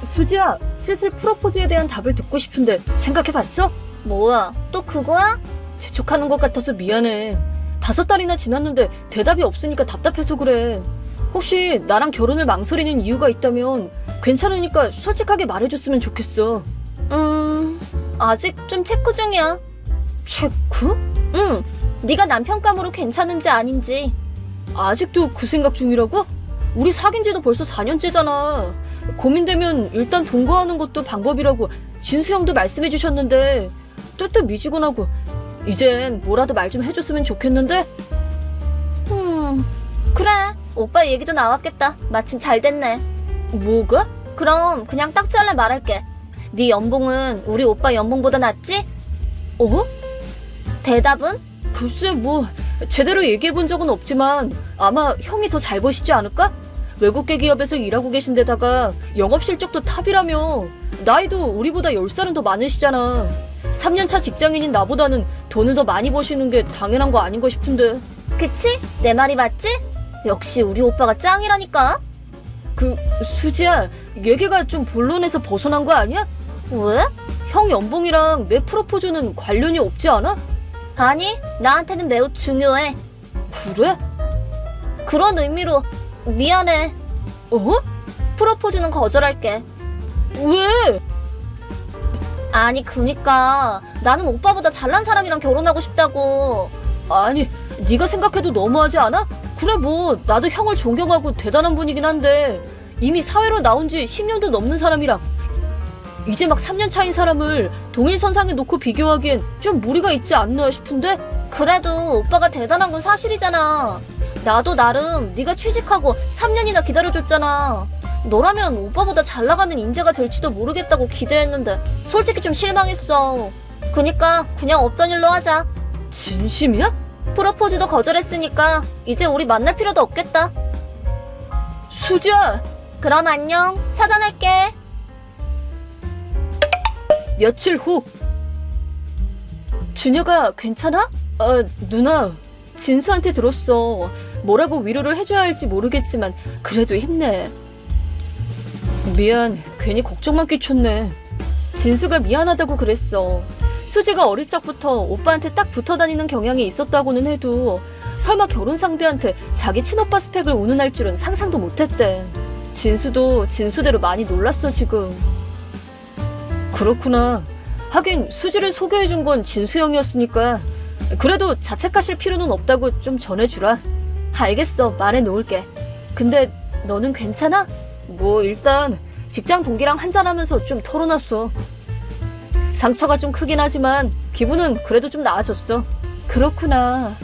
수지야, 슬슬 프로포즈에 대한 답을 듣고 싶은데 생각해봤어? 뭐야, 또 그거야? 재촉하는 것 같아서 미안해. 5달이나 지났는데 대답이 없으니까 답답해서 그래. 혹시 나랑 결혼을 망설이는 이유가 있다면 괜찮으니까 솔직하게 말해줬으면 좋겠어. 아직 좀 체크 중이야. 체크? 응, 네가 남편감으로 괜찮은지 아닌지. 아직도 그 생각 중이라고? 우리 사귄 지도 벌써 4년째잖아. 고민되면 일단 동거하는 것도 방법이라고 진수 형도 말씀해 주셨는데 뜨뜻미지근하고 이젠 뭐라도 말 좀 해줬으면 좋겠는데? 그래, 오빠 얘기도 나왔겠다. 마침 잘 됐네. 뭐가? 그럼 그냥 딱 잘라 말할게. 네 연봉은 우리 오빠 연봉보다 낫지? 어? 대답은? 글쎄 뭐 제대로 얘기해 본 적은 없지만 아마 형이 더 잘 버시지 않을까? 외국계 기업에서 일하고 계신 데다가 영업 실적도 탑이라며. 나이도 우리보다 10살은 더 많으시잖아. 3년차 직장인인 나보다는 돈을 더 많이 버시는 게 당연한 거 아닌가 싶은데. 그치? 내 말이 맞지? 역시 우리 오빠가 짱이라니까. 수지야, 얘기가 좀 본론에서 벗어난 거 아니야? 왜? 형 연봉이랑 내 프로포즈는 관련이 없지 않아? 아니, 나한테는 매우 중요해. 그래? 그런 의미로 미안해. 어? 프로포즈는 거절할게. 왜? 아니, 그니까 나는 오빠보다 잘난 사람이랑 결혼하고 싶다고. 아니, 네가 생각해도 너무하지 않아? 그래 뭐 나도 형을 존경하고 대단한 분이긴 한데 이미 사회로 나온 지 10년도 넘는 사람이랑 이제 막 3년 차인 사람을 동일선상에 놓고 비교하기엔 좀 무리가 있지 않나 싶은데? 그래도 오빠가 대단한 건 사실이잖아. 나도 나름 네가 취직하고 3년이나 기다려줬잖아. 너라면 오빠보다 잘 나가는 인재가 될지도 모르겠다고 기대했는데 솔직히 좀 실망했어. 그니까 그냥 없던 일로 하자. 진심이야? 프로포즈도 거절했으니까 이제 우리 만날 필요도 없겠다. 수지야! 그럼 안녕. 차단할게. 며칠 후. 준혁아, 괜찮아? 아, 누나. 진수한테 들었어. 뭐라고 위로를 해줘야 할지 모르겠지만 그래도 힘내. 미안, 괜히 걱정만 끼쳤네. 진수가 미안하다고 그랬어. 수지가 어릴 적부터 오빠한테 딱 붙어 다니는 경향이 있었다고는 해도 설마 결혼 상대한테 자기 친오빠 스펙을 운운할 줄은 상상도 못했대. 진수도 진수대로 많이 놀랐어 지금. 그렇구나. 하긴 수지를 소개해준 건 진수 형이었으니까 그래도 자책하실 필요는 없다고 좀 전해주라. 알겠어, 말해놓을게. 근데 너는 괜찮아? 뭐 일단 직장 동기랑 한잔하면서 좀 털어놨어. 상처가 좀 크긴 하지만 기분은 그래도 좀 나아졌어. 그렇구나.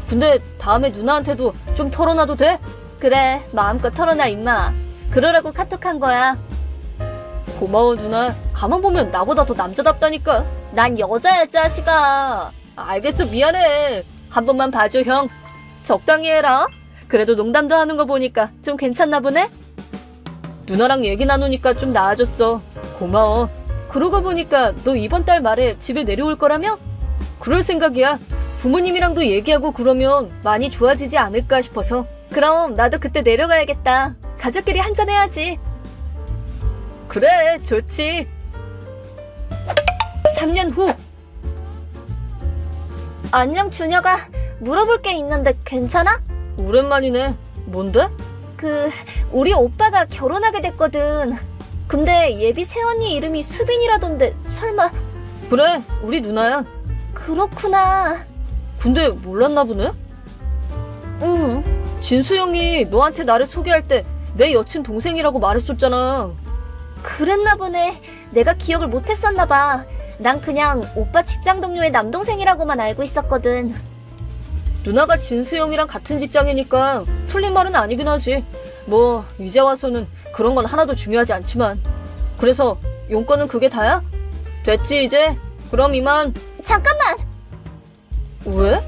근데 다음에 누나한테도 좀 털어놔도 돼? 그래, 마음껏 털어놔 임마. 그러라고 카톡한 거야. 고마워 누나. 가만 보면 나보다 더 남자답다니까. 난 여자야 자식아. 알겠어, 미안해. 한 번만 봐줘 형. 적당히 해라. 그래도 농담도 하는 거 보니까 좀 괜찮나 보네? 누나랑 얘기 나누니까 좀 나아졌어. 고마워. 그러고 보니까 너 이번 달 말에 집에 내려올 거라며? 그럴 생각이야. 부모님이랑도 얘기하고 그러면 많이 좋아지지 않을까 싶어서. 그럼 나도 그때 내려가야겠다. 가족끼리 한잔해야지. 그래, 좋지. 3년 후. 안녕 준혁아. 물어볼 게 있는데 괜찮아? 오랜만이네. 뭔데? 우리 오빠가 결혼하게 됐거든. 근데 예비 새언니 이름이 수빈이라던데 설마. 그래, 우리 누나야. 그렇구나. 근데 몰랐나 보네? 응. 진수 형이 너한테 나를 소개할 때 내 여친 동생이라고 말했었잖아. 그랬나 보네. 내가 기억을 못했었나 봐. 난 그냥 오빠 직장 동료의 남동생이라고만 알고 있었거든. 누나가 진수 형이랑 같은 직장이니까 틀린 말은 아니긴 하지. 뭐 이제 와서는 그런 건 하나도 중요하지 않지만. 그래서 용건은 그게 다야? 됐지 이제? 그럼 이만. 잠깐만. 왜?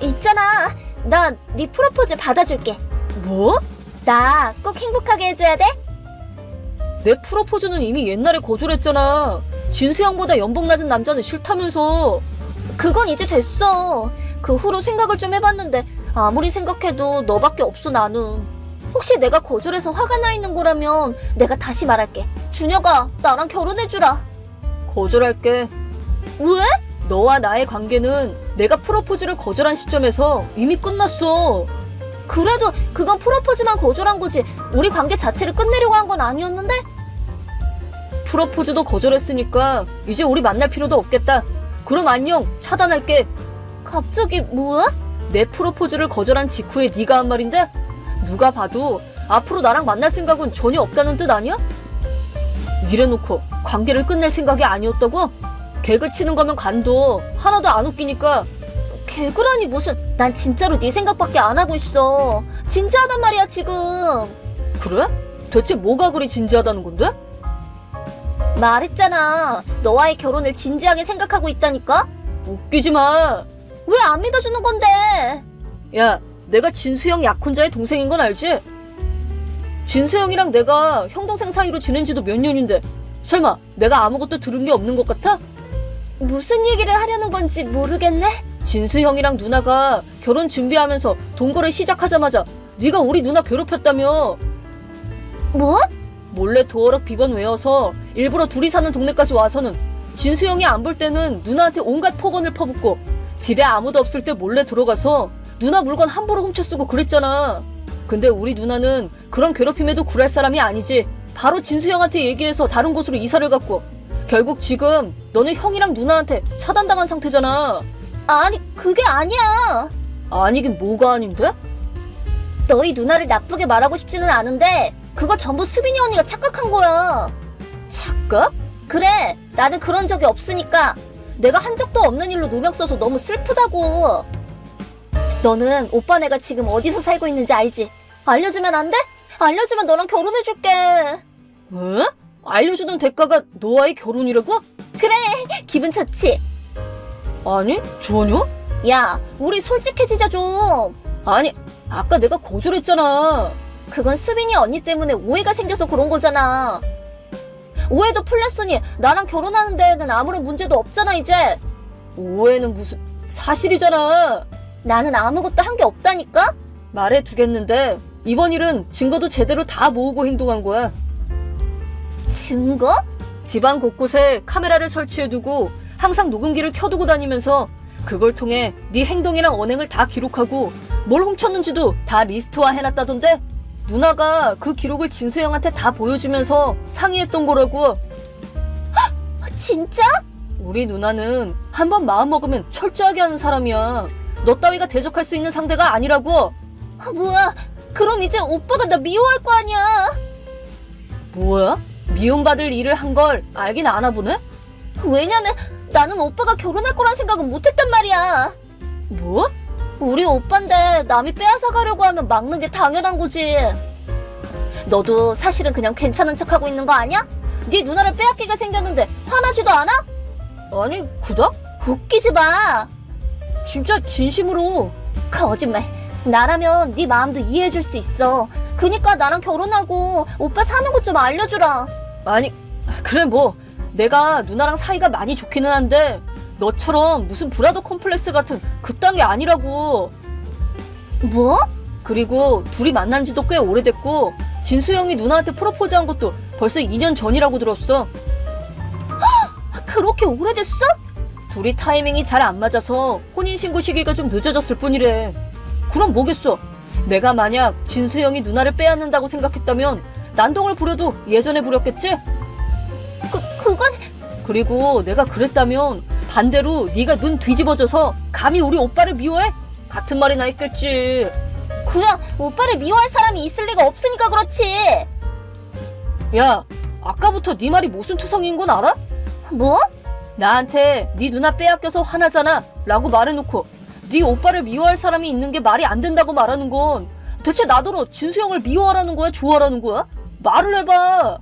있잖아. 나 네 프로포즈 받아줄게. 뭐? 나 꼭 행복하게 해줘야 돼? 내 프로포즈는 이미 옛날에 거절했잖아. 진수 형보다 연봉 낮은 남자는 싫다면서. 그건 이제 됐어. 그 후로 생각을 좀 해봤는데 아무리 생각해도 너밖에 없어 나는. 혹시 내가 거절해서 화가 나 있는 거라면 내가 다시 말할게. 준혁아, 나랑 결혼해주라. 거절할게. 왜? 너와 나의 관계는 내가 프로포즈를 거절한 시점에서 이미 끝났어. 그래도 그건 프로포즈만 거절한 거지 우리 관계 자체를 끝내려고 한 건 아니었는데? 프로포즈도 거절했으니까 이제 우리 만날 필요도 없겠다. 그럼 안녕, 차단할게. 갑자기 뭐야? 내 프로포즈를 거절한 직후에 네가 한 말인데 누가 봐도 앞으로 나랑 만날 생각은 전혀 없다는 뜻 아니야? 이래놓고 관계를 끝낼 생각이 아니었다고? 개그 치는 거면 간도 하나도 안 웃기니까. 개그라니 무슨. 난 진짜로 네 생각밖에 안 하고 있어. 진지하단 말이야 지금. 그래? 대체 뭐가 그리 진지하다는 건데? 말했잖아. 너와의 결혼을 진지하게 생각하고 있다니까? 웃기지 마. 왜 안 믿어주는 건데? 야, 내가 진수형 약혼자의 동생인 건 알지? 진수형이랑 내가 형 동생 사이로 지낸 지도 몇 년인데 설마 내가 아무것도 들은 게 없는 것 같아? 무슨 얘기를 하려는 건지 모르겠네? 진수형이랑 누나가 결혼 준비하면서 동거를 시작하자마자 네가 우리 누나 괴롭혔다며. 뭐? 몰래 도어락 비번 외워서 일부러 둘이 사는 동네까지 와서는 진수형이 안 볼 때는 누나한테 온갖 폭언을 퍼붓고 집에 아무도 없을 때 몰래 들어가서 누나 물건 함부로 훔쳐쓰고 그랬잖아. 근데 우리 누나는 그런 괴롭힘에도 굴할 사람이 아니지. 바로 진수형한테 얘기해서 다른 곳으로 이사를 갔고 결국 지금 너는 형이랑 누나한테 차단당한 상태잖아. 아니 그게 아니야. 아니긴 뭐가 아닌데? 너희 누나를 나쁘게 말하고 싶지는 않은데 그거 전부 수빈이 언니가 착각한 거야. 착각? 그래, 나는 그런 적이 없으니까. 내가 한 적도 없는 일로 누명 써서 너무 슬프다고. 너는 오빠네가 지금 어디서 살고 있는지 알지? 알려주면 안 돼? 알려주면 너랑 결혼해줄게. 왜? 알려주던 대가가 너와의 결혼이라고? 그래, 기분 좋지? 아니, 전혀? 야, 우리 솔직해지자 좀. 아니, 아까 내가 거절했잖아. 그건 수빈이 언니 때문에 오해가 생겨서 그런 거잖아. 오해도 풀렸으니 나랑 결혼하는 데에는 아무런 문제도 없잖아 이제. 오해는 무슨 사실이잖아. 나는 아무것도 한 게 없다니까? 말해두겠는데 이번 일은 증거도 제대로 다 모으고 행동한 거야. 증거? 집안 곳곳에 카메라를 설치해두고 항상 녹음기를 켜두고 다니면서 그걸 통해 네 행동이랑 언행을 다 기록하고 뭘 훔쳤는지도 다 리스트화 해놨다던데 누나가 그 기록을 진수형한테 다 보여주면서 상의했던 거라고. 진짜? 우리 누나는 한번 마음먹으면 철저하게 하는 사람이야. 너 따위가 대적할 수 있는 상대가 아니라고. 뭐야, 그럼 이제 오빠가 나 미워할 거 아니야. 뭐야? 미움받을 일을 한 걸 알긴 아나 보네? 왜냐면 나는 오빠가 결혼할 거란 생각은 못했단 말이야. 뭐? 우리 오빠인데 남이 빼앗아 가려고 하면 막는 게 당연한 거지. 너도 사실은 그냥 괜찮은 척하고 있는 거 아니야? 네 누나를 빼앗기게 생겼는데 화나지도 않아? 아니, 그닥? 웃기지 마. 진짜 진심으로. 거짓말. 나라면 네 마음도 이해해줄 수 있어. 그니까 나랑 결혼하고 오빠 사는 곳 좀 알려주라. 아니, 그래 뭐 내가 누나랑 사이가 많이 좋기는 한데 너처럼 무슨 브라더 콤플렉스 같은 그딴 게 아니라고. 뭐? 그리고 둘이 만난 지도 꽤 오래됐고 진수형이 누나한테 프로포즈한 것도 벌써 2년 전이라고 들었어. 그렇게 오래됐어? 둘이 타이밍이 잘 안 맞아서 혼인신고 시기가 좀 늦어졌을 뿐이래. 그럼 뭐겠어. 내가 만약 진수형이 누나를 빼앗는다고 생각했다면 난동을 부려도 예전에 부렸겠지? 그건... 그리고 내가 그랬다면 반대로 네가 눈 뒤집어져서 감히 우리 오빠를 미워해? 같은 말이나 했겠지. 그야 오빠를 미워할 사람이 있을 리가 없으니까 그렇지. 야, 아까부터 네 말이 무슨 투성이인 건 알아? 뭐? 나한테 네 누나 빼앗겨서 화나잖아 라고 말해놓고 네 오빠를 미워할 사람이 있는 게 말이 안 된다고 말하는 건 대체 나더러 진수형을 미워하라는 거야? 좋아하라는 거야? 말을 해봐.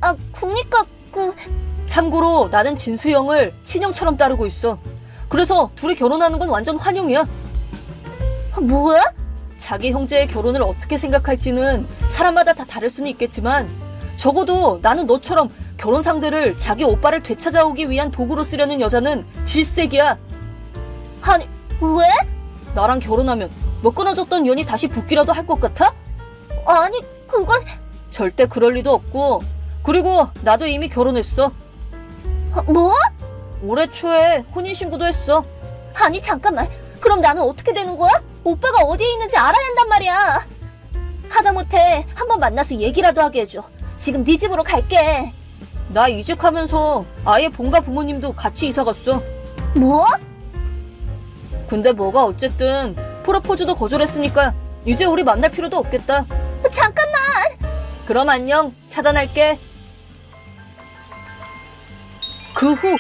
아, 그니까 참고로 나는 진수형을 친형처럼 따르고 있어. 그래서 둘이 결혼하는 건 완전 환영이야. 뭐야? 자기 형제의 결혼을 어떻게 생각할지는 사람마다 다 다를 수는 있겠지만 적어도 나는 너처럼 결혼 상대를 자기 오빠를 되찾아오기 위한 도구로 쓰려는 여자는 질색이야. 아니, 왜? 나랑 결혼하면 뭐 끊어졌던 연이 다시 붙기라도 할 것 같아? 아니, 그건... 절대 그럴 리도 없고, 그리고 나도 이미 결혼했어. 뭐? 올해 초에 혼인신고도 했어. 아니, 잠깐만. 그럼 나는 어떻게 되는 거야? 오빠가 어디에 있는지 알아야 한단 말이야. 하다못해 한번 만나서 얘기라도 하게 해줘. 지금 네 집으로 갈게. 나 이직하면서 아예 본가 부모님도 같이 이사 갔어. 뭐? 근데 뭐가 어쨌든 프로포즈도 거절했으니까 이제 우리 만날 필요도 없겠다. 잠깐만. 그럼 안녕. 차단할게. 그 후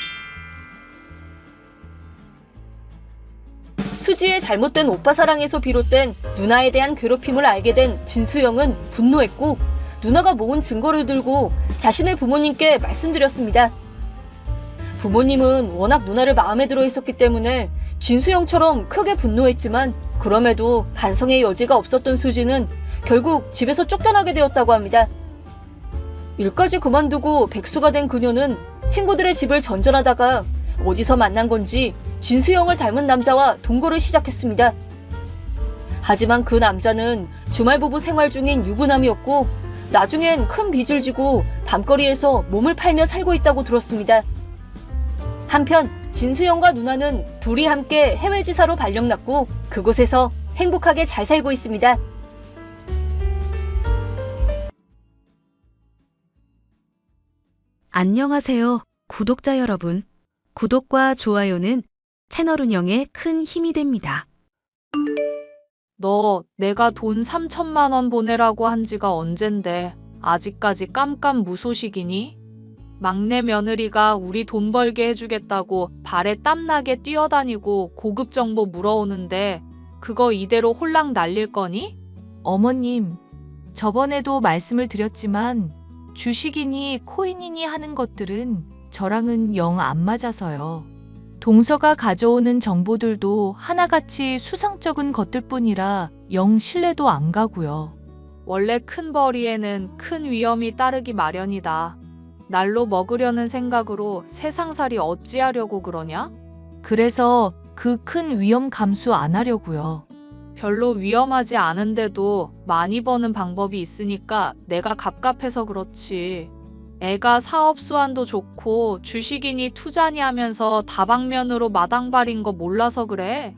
수지의 잘못된 오빠 사랑에서 비롯된 누나에 대한 괴롭힘을 알게 된 진수영은 분노했고 누나가 모은 증거를 들고 자신의 부모님께 말씀드렸습니다. 부모님은 워낙 누나를 마음에 들어 있었기 때문에 진수영처럼 크게 분노했지만 그럼에도 반성의 여지가 없었던 수지는 결국 집에서 쫓겨나게 되었다고 합니다. 일까지 그만두고 백수가 된 그녀는 친구들의 집을 전전하다가 어디서 만난 건지 진수영을 닮은 남자와 동거를 시작했습니다. 하지만 그 남자는 주말부부 생활 중인 유부남이었고 나중엔 큰 빚을 지고 밤거리에서 몸을 팔며 살고 있다고 들었습니다. 한편 진수영과 누나는 둘이 함께 해외지사로 발령났고 그곳에서 행복하게 잘 살고 있습니다. 안녕하세요, 구독자 여러분. 구독과 좋아요는 채널 운영에 큰 힘이 됩니다. 너 내가 돈 3천만 원 보내라고 한 지가 언젠데 아직까지 깜깜무소식이니? 막내 며느리가 우리 돈 벌게 해주겠다고 발에 땀나게 뛰어다니고 고급 정보 물어오는데 그거 이대로 홀랑 날릴 거니? 어머님, 저번에도 말씀을 드렸지만 주식이니 코인이니 하는 것들은 저랑은 영 안 맞아서요. 동서가 가져오는 정보들도 하나같이 수상쩍은 것들 뿐이라 영 신뢰도 안 가고요. 원래 큰 벌이에는 큰 위험이 따르기 마련이다. 날로 먹으려는 생각으로 세상살이 어찌하려고 그러냐? 그래서 그 큰 위험 감수 안 하려고요. 별로 위험하지 않은데도 많이 버는 방법이 있으니까 내가 갑갑해서 그렇지. 애가 사업 수완도 좋고 주식이니 투자니 하면서 다방면으로 마당발인 거 몰라서 그래.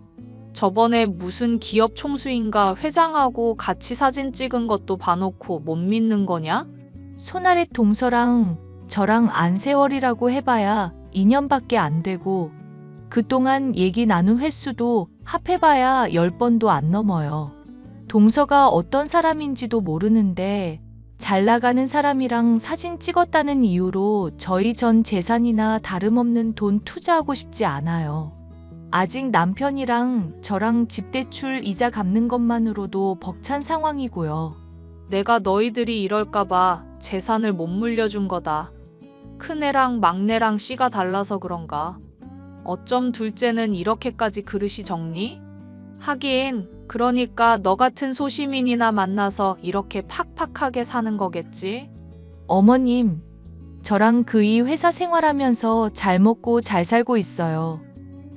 저번에 무슨 기업 총수인가 회장하고 같이 사진 찍은 것도 봐놓고 못 믿는 거냐? 손아래 동서랑 저랑 안세월이라고 해봐야 2년밖에 안 되고 그동안 얘기 나눈 횟수도 합해봐야 10번도 안 넘어요. 동서가 어떤 사람인지도 모르는데 잘 나가는 사람이랑 사진 찍었다는 이유로 저희 전 재산이나 다름없는 돈 투자하고 싶지 않아요. 아직 남편이랑 저랑 집 대출 이자 갚는 것만으로도 벅찬 상황이고요. 내가 너희들이 이럴까봐 재산을 못 물려준 거다. 큰애랑 막내랑 씨가 달라서 그런가. 어쩜 둘째는 이렇게까지 그릇이 적니? 하긴 그러니까 너 같은 소시민이나 만나서 이렇게 팍팍하게 사는 거겠지? 어머님, 저랑 그이 회사 생활하면서 잘 먹고 잘 살고 있어요.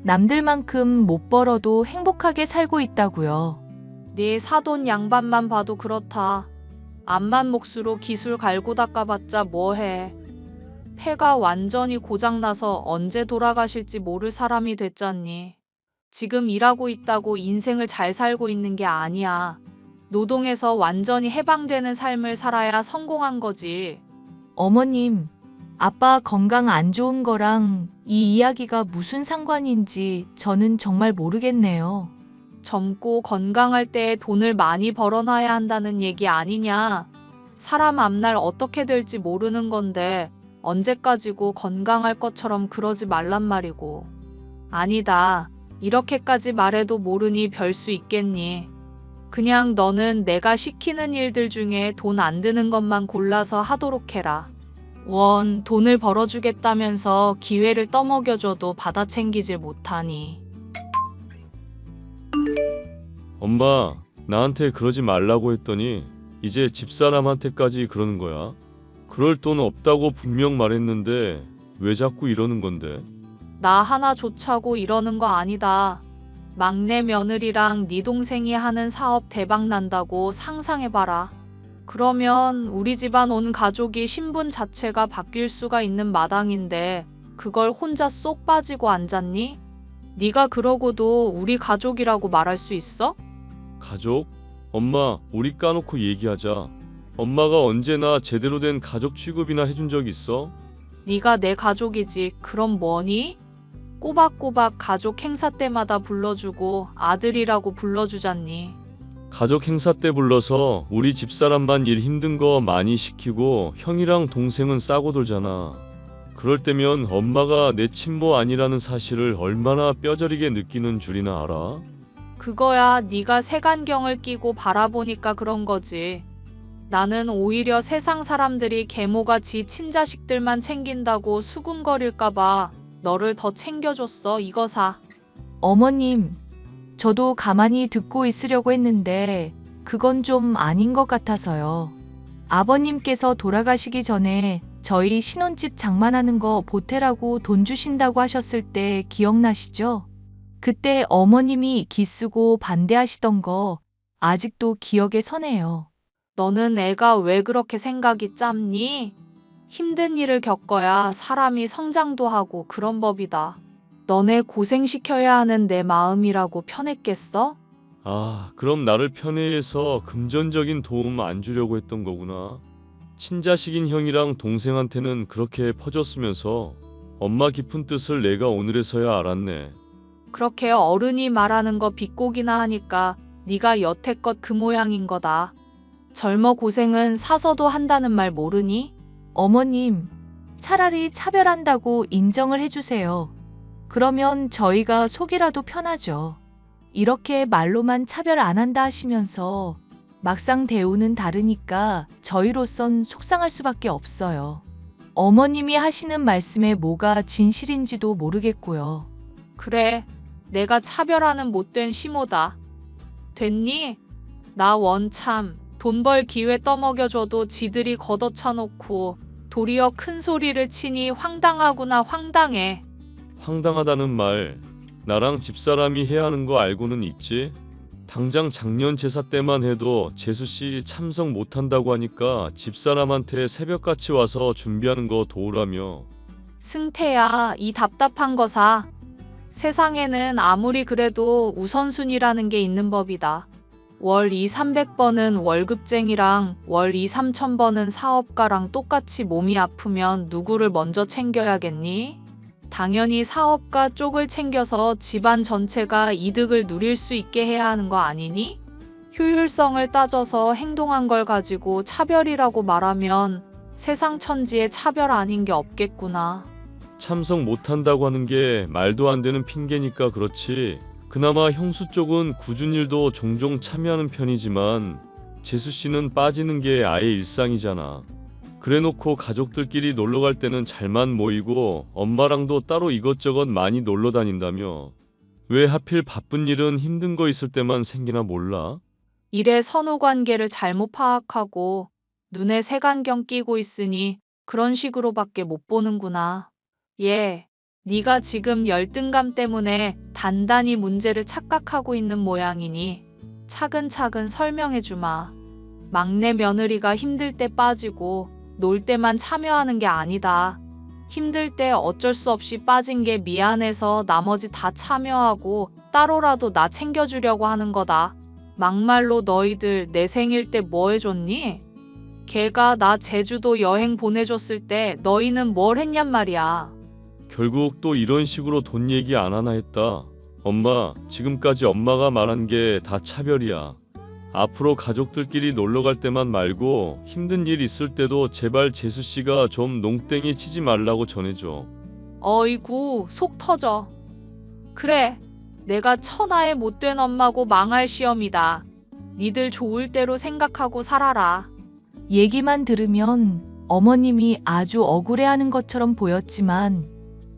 남들만큼 못 벌어도 행복하게 살고 있다고요. 네 사돈 양반만 봐도 그렇다. 암만 몫으로 기술 갈고 닦아봤자 뭐해. 폐가 완전히 고장나서 언제 돌아가실지 모를 사람이 됐잖니. 지금 일하고 있다고 인생을 잘 살고 있는 게 아니야. 노동에서 완전히 해방되는 삶을 살아야 성공한 거지. 어머님, 아빠 건강 안 좋은 거랑 이 이야기가 무슨 상관인지 저는 정말 모르겠네요. 젊고 건강할 때 돈을 많이 벌어놔야 한다는 얘기 아니냐. 사람 앞날 어떻게 될지 모르는 건데 언제까지고 건강할 것처럼 그러지 말란 말이고. 아니다. 이렇게까지 말해도 모르니 별 수 있겠니. 그냥 너는 내가 시키는 일들 중에 돈 안 드는 것만 골라서 하도록 해라. 원, 돈을 벌어주겠다면서 기회를 떠먹여줘도 받아 챙기질 못하니. 엄마, 나한테 그러지 말라고 했더니 이제 집사람한테까지 그러는 거야? 그럴 돈 없다고 분명 말했는데 왜 자꾸 이러는 건데? 나 하나 좋자고 이러는 거 아니다. 막내 며느리랑 네 동생이 하는 사업 대박 난다고 상상해봐라. 그러면 우리 집안 온 가족이 신분 자체가 바뀔 수가 있는 마당인데 그걸 혼자 쏙 빠지고 앉았니? 네가 그러고도 우리 가족이라고 말할 수 있어? 가족? 엄마, 우리 까놓고 얘기하자. 엄마가 언제나 제대로 된 가족 취급이나 해준 적 있어? 네가 내 가족이지. 그럼 뭐니? 꼬박꼬박 가족 행사 때마다 불러주고 아들이라고 불러주잖니. 가족 행사 때 불러서 우리 집사람만 일 힘든 거 많이 시키고 형이랑 동생은 싸고 돌잖아. 그럴 때면 엄마가 내 친모 아니라는 사실을 얼마나 뼈저리게 느끼는 줄이나 알아? 그거야 네가 색안경을 끼고 바라보니까 그런 거지. 나는 오히려 세상 사람들이 계모가 지 친자식들만 챙긴다고 수군거릴까봐 너를 더 챙겨줬어. 이거 사. 어머님, 저도 가만히 듣고 있으려고 했는데 그건 좀 아닌 것 같아서요. 아버님께서 돌아가시기 전에 저희 신혼집 장만하는 거 보태라고 돈 주신다고 하셨을 때 기억나시죠? 그때 어머님이 기쓰고 반대하시던 거 아직도 기억에 서네요. 너는 애가 왜 그렇게 생각이 짧니? 힘든 일을 겪어야 사람이 성장도 하고 그런 법이다. 너네 고생시켜야 하는 내 마음이라고 편했겠어? 아, 그럼 나를 편애해서 금전적인 도움 안 주려고 했던 거구나. 친자식인 형이랑 동생한테는 그렇게 퍼줬으면서 엄마 깊은 뜻을 내가 오늘에서야 알았네. 그렇게 어른이 말하는 거 비꼬기나 하니까 네가 여태껏 그 모양인 거다. 젊어 고생은 사서도 한다는 말 모르니? 어머님, 차라리 차별한다고 인정을 해주세요. 그러면 저희가 속이라도 편하죠. 이렇게 말로만 차별 안 한다 하시면서 막상 대우는 다르니까 저희로선 속상할 수밖에 없어요. 어머님이 하시는 말씀에 뭐가 진실인지도 모르겠고요. 그래, 내가 차별하는 못된 시모다. 됐니? 나 원참 돈 벌 기회 떠먹여줘도 지들이 걷어차놓고 도리어 큰 소리를 치니 황당하구나. 황당해. 황당하다는 말, 나랑 집사람이 해야 하는 거 알고는 있지? 당장 작년 제사 때만 해도 재수씨 참석 못한다고 하니까 집사람한테 새벽같이 와서 준비하는 거 도우라며. 승태야, 이 답답한 거 사. 세상에는 아무리 그래도 우선순위라는 게 있는 법이다. 월 2,300번은 월급쟁이랑 월 2,3,000번은 사업가랑 똑같이 몸이 아프면 누구를 먼저 챙겨야겠니? 당연히 사업가 쪽을 챙겨서 집안 전체가 이득을 누릴 수 있게 해야 하는 거 아니니? 효율성을 따져서 행동한 걸 가지고 차별이라고 말하면 세상 천지에 차별 아닌 게 없겠구나. 참석 못한다고 하는 게 말도 안 되는 핑계니까 그렇지. 그나마 형수 쪽은 굳은 일도 종종 참여하는 편이지만 재수씨는 빠지는 게 아예 일상이잖아. 그래놓고 가족들끼리 놀러 갈 때는 잘만 모이고 엄마랑도 따로 이것저것 많이 놀러 다닌다며. 왜 하필 바쁜 일은 힘든 거 있을 때만 생기나 몰라? 일의 선후 관계를 잘못 파악하고 눈에 색안경 끼고 있으니 그런 식으로밖에 못 보는구나. 예, 네가 지금 열등감 때문에 단단히 문제를 착각하고 있는 모양이니 차근차근 설명해 주마. 막내 며느리가 힘들 때 빠지고 놀 때만 참여하는 게 아니다. 힘들 때 어쩔 수 없이 빠진 게 미안해서 나머지 다 참여하고 따로라도 나 챙겨주려고 하는 거다. 막말로 너희들 내 생일 때 뭐 해줬니? 걔가 나 제주도 여행 보내줬을 때 너희는 뭘 했냔 말이야. 결국 또 이런 식으로 돈 얘기 안 하나 했다. 엄마, 지금까지 엄마가 말한 게 다 차별이야. 앞으로 가족들끼리 놀러 갈 때만 말고 힘든 일 있을 때도 제발 재수씨가 좀 농땡이 치지 말라고 전해줘. 어이구, 속 터져. 그래, 내가 천하의 못된 엄마고 망할 시험이다. 니들 좋을 대로 생각하고 살아라. 얘기만 들으면 어머님이 아주 억울해하는 것처럼 보였지만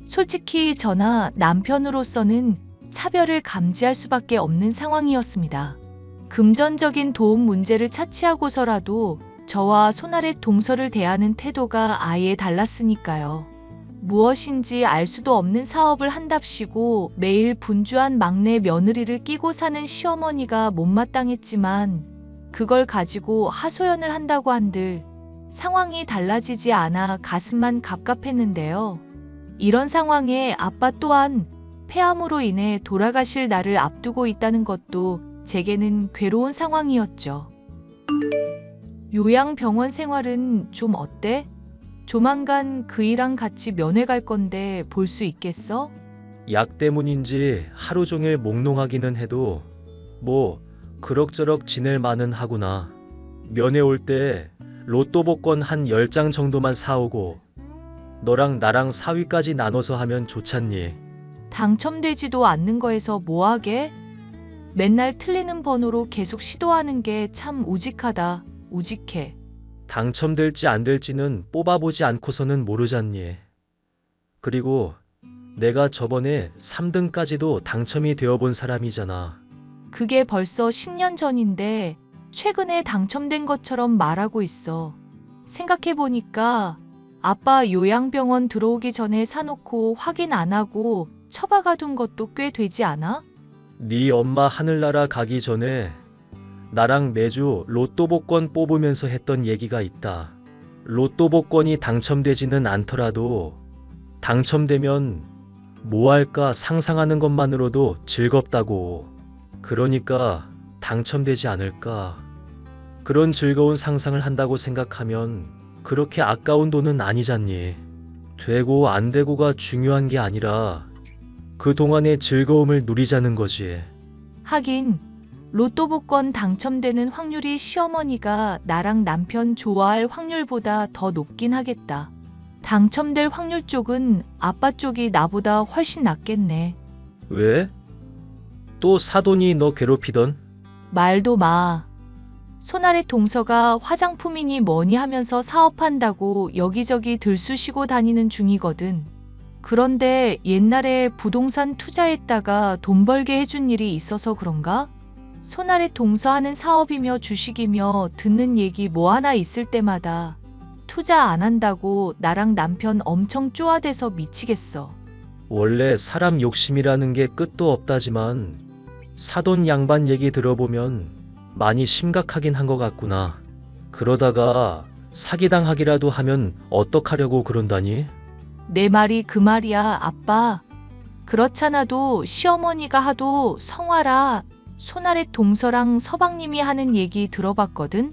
솔직히 저나 남편으로서는 차별을 감지할 수밖에 없는 상황이었습니다. 금전적인 도움 문제를 차치하고서라도 저와 손아래 동서를 대하는 태도가 아예 달랐으니까요. 무엇인지 알 수도 없는 사업을 한답시고 매일 분주한 막내 며느리를 끼고 사는 시어머니가 못마땅했지만 그걸 가지고 하소연을 한다고 한들 상황이 달라지지 않아 가슴만 갑갑했는데요. 이런 상황에 아빠 또한 폐암으로 인해 돌아가실 날을 앞두고 있다는 것도 제게는 괴로운 상황이었죠. 요양병원 생활은 좀 어때? 조만간 그이랑 같이 면회 갈 건데 볼 수 있겠어? 약 때문인지 하루 종일 몽롱하기는 해도 뭐 그럭저럭 지낼 만은 하구나. 면회 올 때 로또 복권 한 10장 정도만 사오고 너랑 나랑 사위까지 나눠서 하면 좋잖니. 당첨되지도 않는 거에서 뭐하게? 맨날 틀리는 번호로 계속 시도하는 게 참 우직하다. 우직해. 당첨될지 안 될지는 뽑아보지 않고서는 모르잖니. 그리고 내가 저번에 3등까지도 당첨이 되어본 사람이잖아. 그게 벌써 10년 전인데 최근에 당첨된 것처럼 말하고 있어. 생각해보니까 아빠 요양병원 들어오기 전에 사놓고 확인 안 하고 처박아둔 것도 꽤 되지 않아? 네 엄마 하늘나라 가기 전에 나랑 매주 로또 복권 뽑으면서 했던 얘기가 있다. 로또 복권이 당첨되지는 않더라도 당첨되면 뭐 할까 상상하는 것만으로도 즐겁다고. 그러니까 당첨되지 않을까. 그런 즐거운 상상을 한다고 생각하면 그렇게 아까운 돈은 아니잖니. 되고 안 되고가 중요한 게 아니라 그동안의 즐거움을 누리자는 거지. 하긴 로또 복권 당첨되는 확률이 시어머니가 나랑 남편 좋아할 확률보다 더 높긴 하겠다. 당첨될 확률 쪽은 아빠 쪽이 나보다 훨씬 낫겠네. 왜? 또 사돈이 너 괴롭히던? 말도 마. 손아래 동서가 화장품이니 뭐니 하면서 사업한다고 여기저기 들쑤시고 다니는 중이거든. 그런데 옛날에 부동산 투자했다가 돈 벌게 해준 일이 있어서 그런가? 손아래 동서 하는 사업이며 주식이며 듣는 얘기 뭐 하나 있을 때마다 투자 안 한다고 나랑 남편 엄청 쪼아대서 미치겠어. 원래 사람 욕심이라는 게 끝도 없다지만 사돈 양반 얘기 들어보면 많이 심각하긴 한 것 같구나. 그러다가 사기당하기라도 하면 어떡하려고 그런다니? 내 말이 그 말이야, 아빠. 그렇잖아도 시어머니가 하도 성화라 손아래 동서랑 서방님이 하는 얘기 들어봤거든?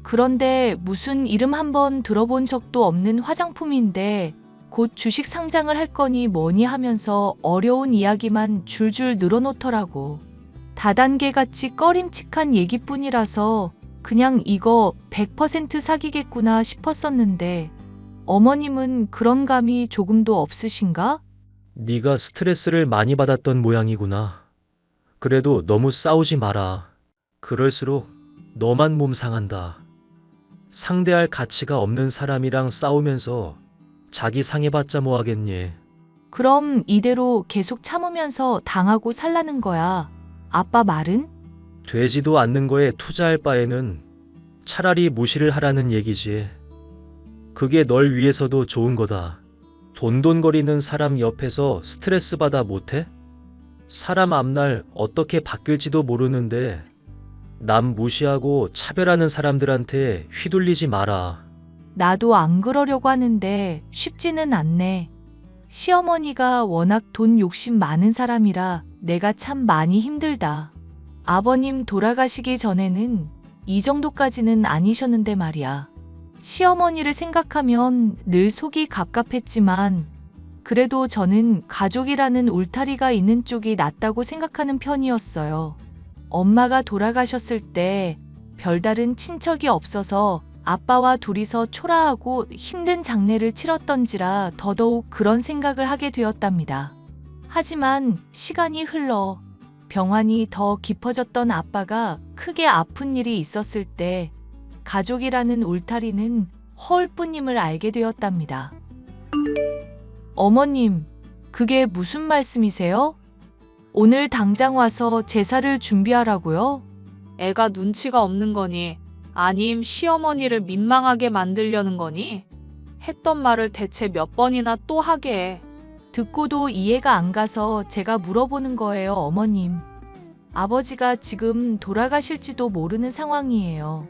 그런데 무슨 이름 한번 들어본 적도 없는 화장품인데 곧 주식 상장을 할 거니 뭐니 하면서 어려운 이야기만 줄줄 늘어놓더라고. 다단계같이 꺼림칙한 얘기뿐이라서 그냥 이거 100% 사기겠구나 싶었었는데 어머님은 그런 감이 조금도 없으신가? 네가 스트레스를 많이 받았던 모양이구나. 그래도 너무 싸우지 마라. 그럴수록 너만 몸 상한다. 상대할 가치가 없는 사람이랑 싸우면서 자기 상해봤자 뭐하겠니? 그럼 이대로 계속 참으면서 당하고 살라는 거야. 아빠 말은? 되지도 않는 거에 투자할 바에는 차라리 무시를 하라는 얘기지. 그게 널 위해서도 좋은 거다. 돈돈거리는 사람 옆에서 스트레스 받아 못해? 사람 앞날 어떻게 바뀔지도 모르는데 남 무시하고 차별하는 사람들한테 휘둘리지 마라. 나도 안 그러려고 하는데 쉽지는 않네. 시어머니가 워낙 돈 욕심 많은 사람이라 내가 참 많이 힘들다. 아버님 돌아가시기 전에는 이 정도까지는 아니셨는데 말이야. 시어머니를 생각하면 늘 속이 갑갑했지만 그래도 저는 가족이라는 울타리가 있는 쪽이 낫다고 생각하는 편이었어요. 엄마가 돌아가셨을 때 별다른 친척이 없어서 아빠와 둘이서 초라하고 힘든 장례를 치렀던지라 더더욱 그런 생각을 하게 되었답니다. 하지만 시간이 흘러 병환이 더 깊어졌던 아빠가 크게 아픈 일이 있었을 때 가족이라는 울타리는 허울뿐임을 알게 되었답니다. 어머님, 그게 무슨 말씀이세요? 오늘 당장 와서 제사를 준비하라고요? 애가 눈치가 없는 거니? 아님 시어머니를 민망하게 만들려는 거니? 했던 말을 대체 몇 번이나 또 하게. 듣고도 이해가 안 가서 제가 물어보는 거예요, 어머님. 아버지가 지금 돌아가실지도 모르는 상황이에요.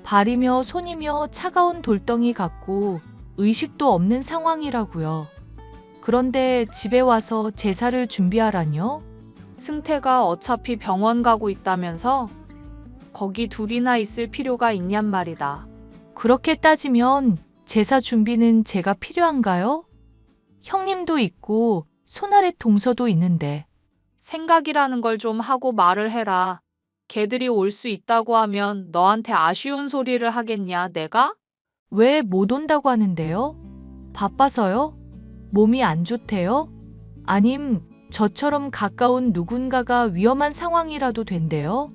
발이며 손이며 차가운 돌덩이 같고 의식도 없는 상황이라고요. 그런데 집에 와서 제사를 준비하라뇨? 승태가 어차피 병원 가고 있다면서? 거기 둘이나 있을 필요가 있냔 말이다. 그렇게 따지면 제사 준비는 제가 필요한가요? 형님도 있고 손아래 동서도 있는데. 생각이라는 걸 좀 하고 말을 해라. 걔들이 올 수 있다고 하면 너한테 아쉬운 소리를 하겠냐, 내가? 왜 못 온다고 하는데요? 바빠서요? 몸이 안 좋대요? 아님 저처럼 가까운 누군가가 위험한 상황이라도 된대요?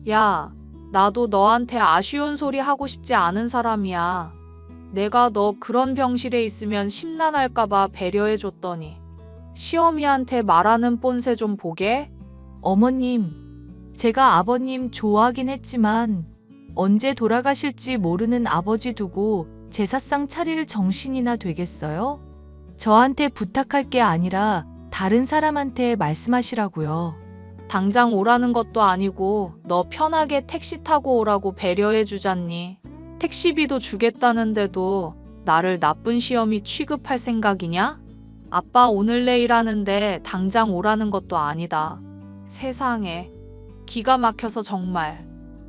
야, 나도 너한테 아쉬운 소리 하고 싶지 않은 사람이야. 내가 너 그런 병실에 있으면 심란할까봐 배려해줬더니 시어미한테 말하는 뽐새 좀 보게? 어머님, 제가 아버님 좋아하긴 했지만 언제 돌아가실지 모르는 아버지 두고 제사상 차릴 정신이나 되겠어요? 저한테 부탁할 게 아니라 다른 사람한테 말씀하시라고요. 당장 오라는 것도 아니고 너 편하게 택시 타고 오라고 배려해 주잖니. 택시비도 주겠다는데도 나를 나쁜 시어미 취급할 생각이냐? 아빠 오늘 내일 하는데 당장 오라는 것도 아니다. 세상에. 기가 막혀서 정말.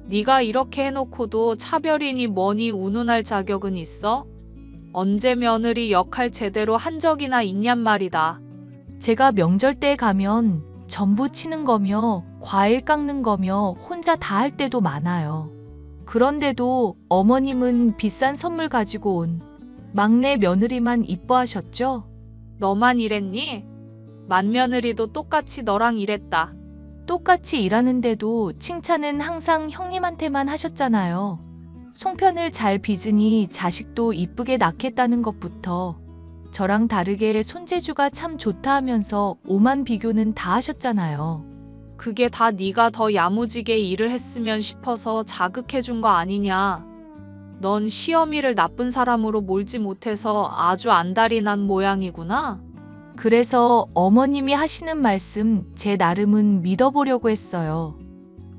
네가 이렇게 해놓고도 차별이니 뭐니 운운할 자격은 있어? 언제 며느리 역할 제대로 한 적이나 있냔 말이다. 제가 명절 때 가면 전부 치는 거며 과일 깎는 거며 혼자 다 할 때도 많아요. 그런데도 어머님은 비싼 선물 가지고 온 막내 며느리만 이뻐하셨죠? 너만 이랬니? 맏며느리도 똑같이 너랑 이랬다. 똑같이 일하는데도 칭찬은 항상 형님한테만 하셨잖아요. 송편을 잘 빚으니 자식도 이쁘게 낳겠다는 것부터 저랑 다르게 손재주가 참 좋다 하면서 오만 비교는 다 하셨잖아요. 그게 다 네가 더 야무지게 일을 했으면 싶어서 자극해준 거 아니냐. 넌 시어미를 나쁜 사람으로 몰지 못해서 아주 안달이 난 모양이구나. 그래서 어머님이 하시는 말씀 제 나름은 믿어보려고 했어요.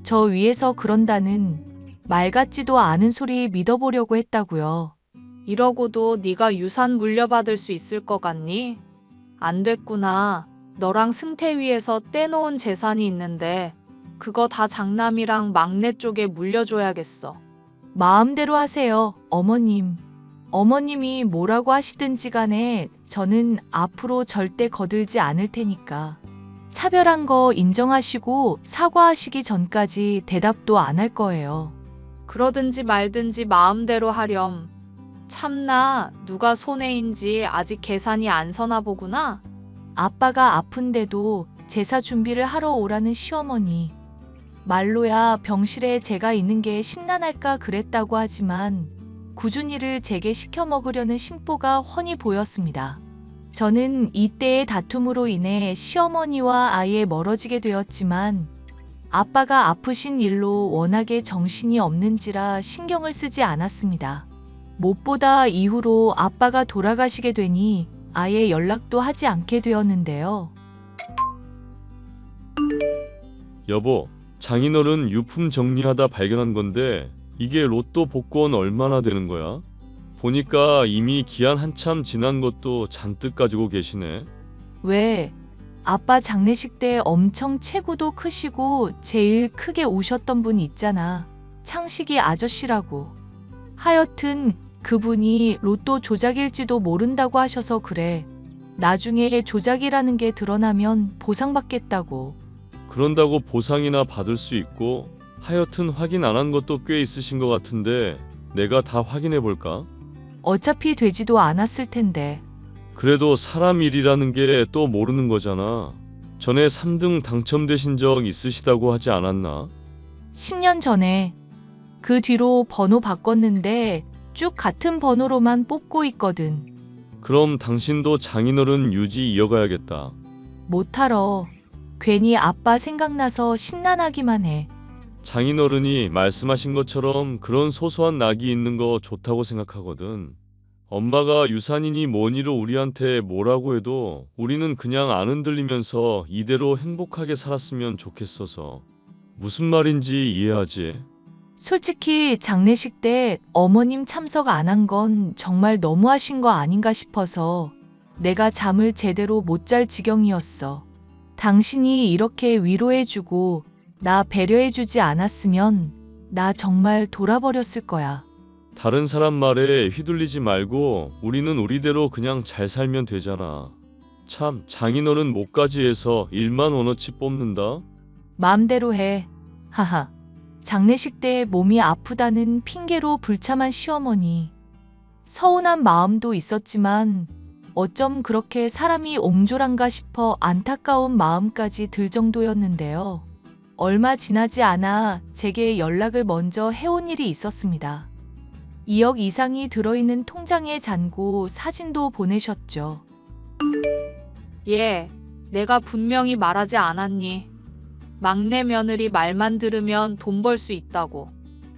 저 위에서 그런다는 말 같지도 않은 소리 믿어보려고 했다고요. 이러고도 네가 유산 물려받을 수 있을 것 같니? 안 됐구나. 너랑 승태 위에서 떼놓은 재산이 있는데 그거 다 장남이랑 막내 쪽에 물려줘야겠어. 마음대로 하세요, 어머님. 어머님이 뭐라고 하시든지 간에 저는 앞으로 절대 거들지 않을 테니까. 차별한 거 인정하시고 사과하시기 전까지 대답도 안 할 거예요. 그러든지 말든지 마음대로 하렴. 참나, 누가 손해인지 아직 계산이 안 서나 보구나. 아빠가 아픈데도 제사 준비를 하러 오라는 시어머니. 말로야 병실에 제가 있는 게 심란할까 그랬다고 하지만 꾸준히를 제게 시켜 먹으려는 심보가 훤히 보였습니다. 저는 이때의 다툼으로 인해 시어머니와 아예 멀어지게 되었지만 아빠가 아프신 일로 워낙에 정신이 없는지라 신경을 쓰지 않았습니다. 무엇보다 이후로 아빠가 돌아가시게 되니 아예 연락도 하지 않게 되었는데요. 여보, 장인어른 유품 정리하다 발견한 건데 이게 로또 복권 얼마나 되는 거야? 보니까 이미 기한 한참 지난 것도 잔뜩 가지고 계시네. 왜? 아빠 장례식 때 엄청 체구도 크시고 제일 크게 우셨던 분 있잖아. 창식이 아저씨라고. 하여튼 그분이 로또 조작일지도 모른다고 하셔서 그래. 나중에 조작이라는 게 드러나면 보상받겠다고. 그런다고 보상이나 받을 수 있고 하여튼 확인 안 한 것도 꽤 있으신 것 같은데 내가 다 확인해 볼까? 어차피 되지도 않았을 텐데. 그래도 사람 일이라는 게 또 모르는 거잖아. 전에 3등 당첨되신 적 있으시다고 하지 않았나? 10년 전에. 그 뒤로 번호 바꿨는데 쭉 같은 번호로만 뽑고 있거든. 그럼 당신도 장인어른 유지 이어가야겠다. 못하러. 괜히 아빠 생각나서 심란하기만 해. 장인어른이 말씀하신 것처럼 그런 소소한 낙이 있는 거 좋다고 생각하거든. 엄마가 유산이니 뭐니로 우리한테 뭐라고 해도 우리는 그냥 안 흔들리면서 이대로 행복하게 살았으면 좋겠어서. 무슨 말인지 이해하지? 솔직히 장례식 때 어머님 참석 안 한 건 정말 너무하신 거 아닌가 싶어서 내가 잠을 제대로 못 잘 지경이었어. 당신이 이렇게 위로해주고 나 배려해주지 않았으면 나 정말 돌아버렸을 거야. 다른 사람 말에 휘둘리지 말고 우리는 우리대로 그냥 잘 살면 되잖아. 참, 장인어른 목까지 해서 1만 원어치 뽑는다? 마음대로 해. 하하. 장례식 때 몸이 아프다는 핑계로 불참한 시어머니. 서운한 마음도 있었지만 어쩜 그렇게 사람이 옹졸한가 싶어 안타까운 마음까지 들 정도였는데요. 얼마 지나지 않아 제게 연락을 먼저 해온 일이 있었습니다. 2억 이상이 들어있는 통장에 잔고 사진도 보내셨죠. 예, 내가 분명히 말하지 않았니? 막내 며느리 말만 들으면 돈 벌 수 있다고.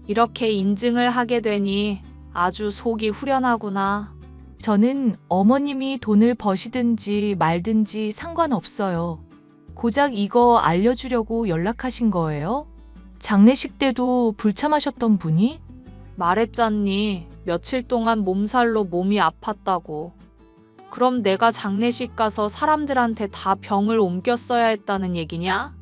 이렇게 인증을 하게 되니 아주 속이 후련하구나. 저는 어머님이 돈을 버시든지 말든지 상관없어요. 고작 이거 알려주려고 연락하신 거예요? 장례식 때도 불참하셨던 분이? 말했잖니. 며칠 동안 몸살로 몸이 아팠다고. 그럼 내가 장례식 가서 사람들한테 다 병을 옮겼어야 했다는 얘기냐?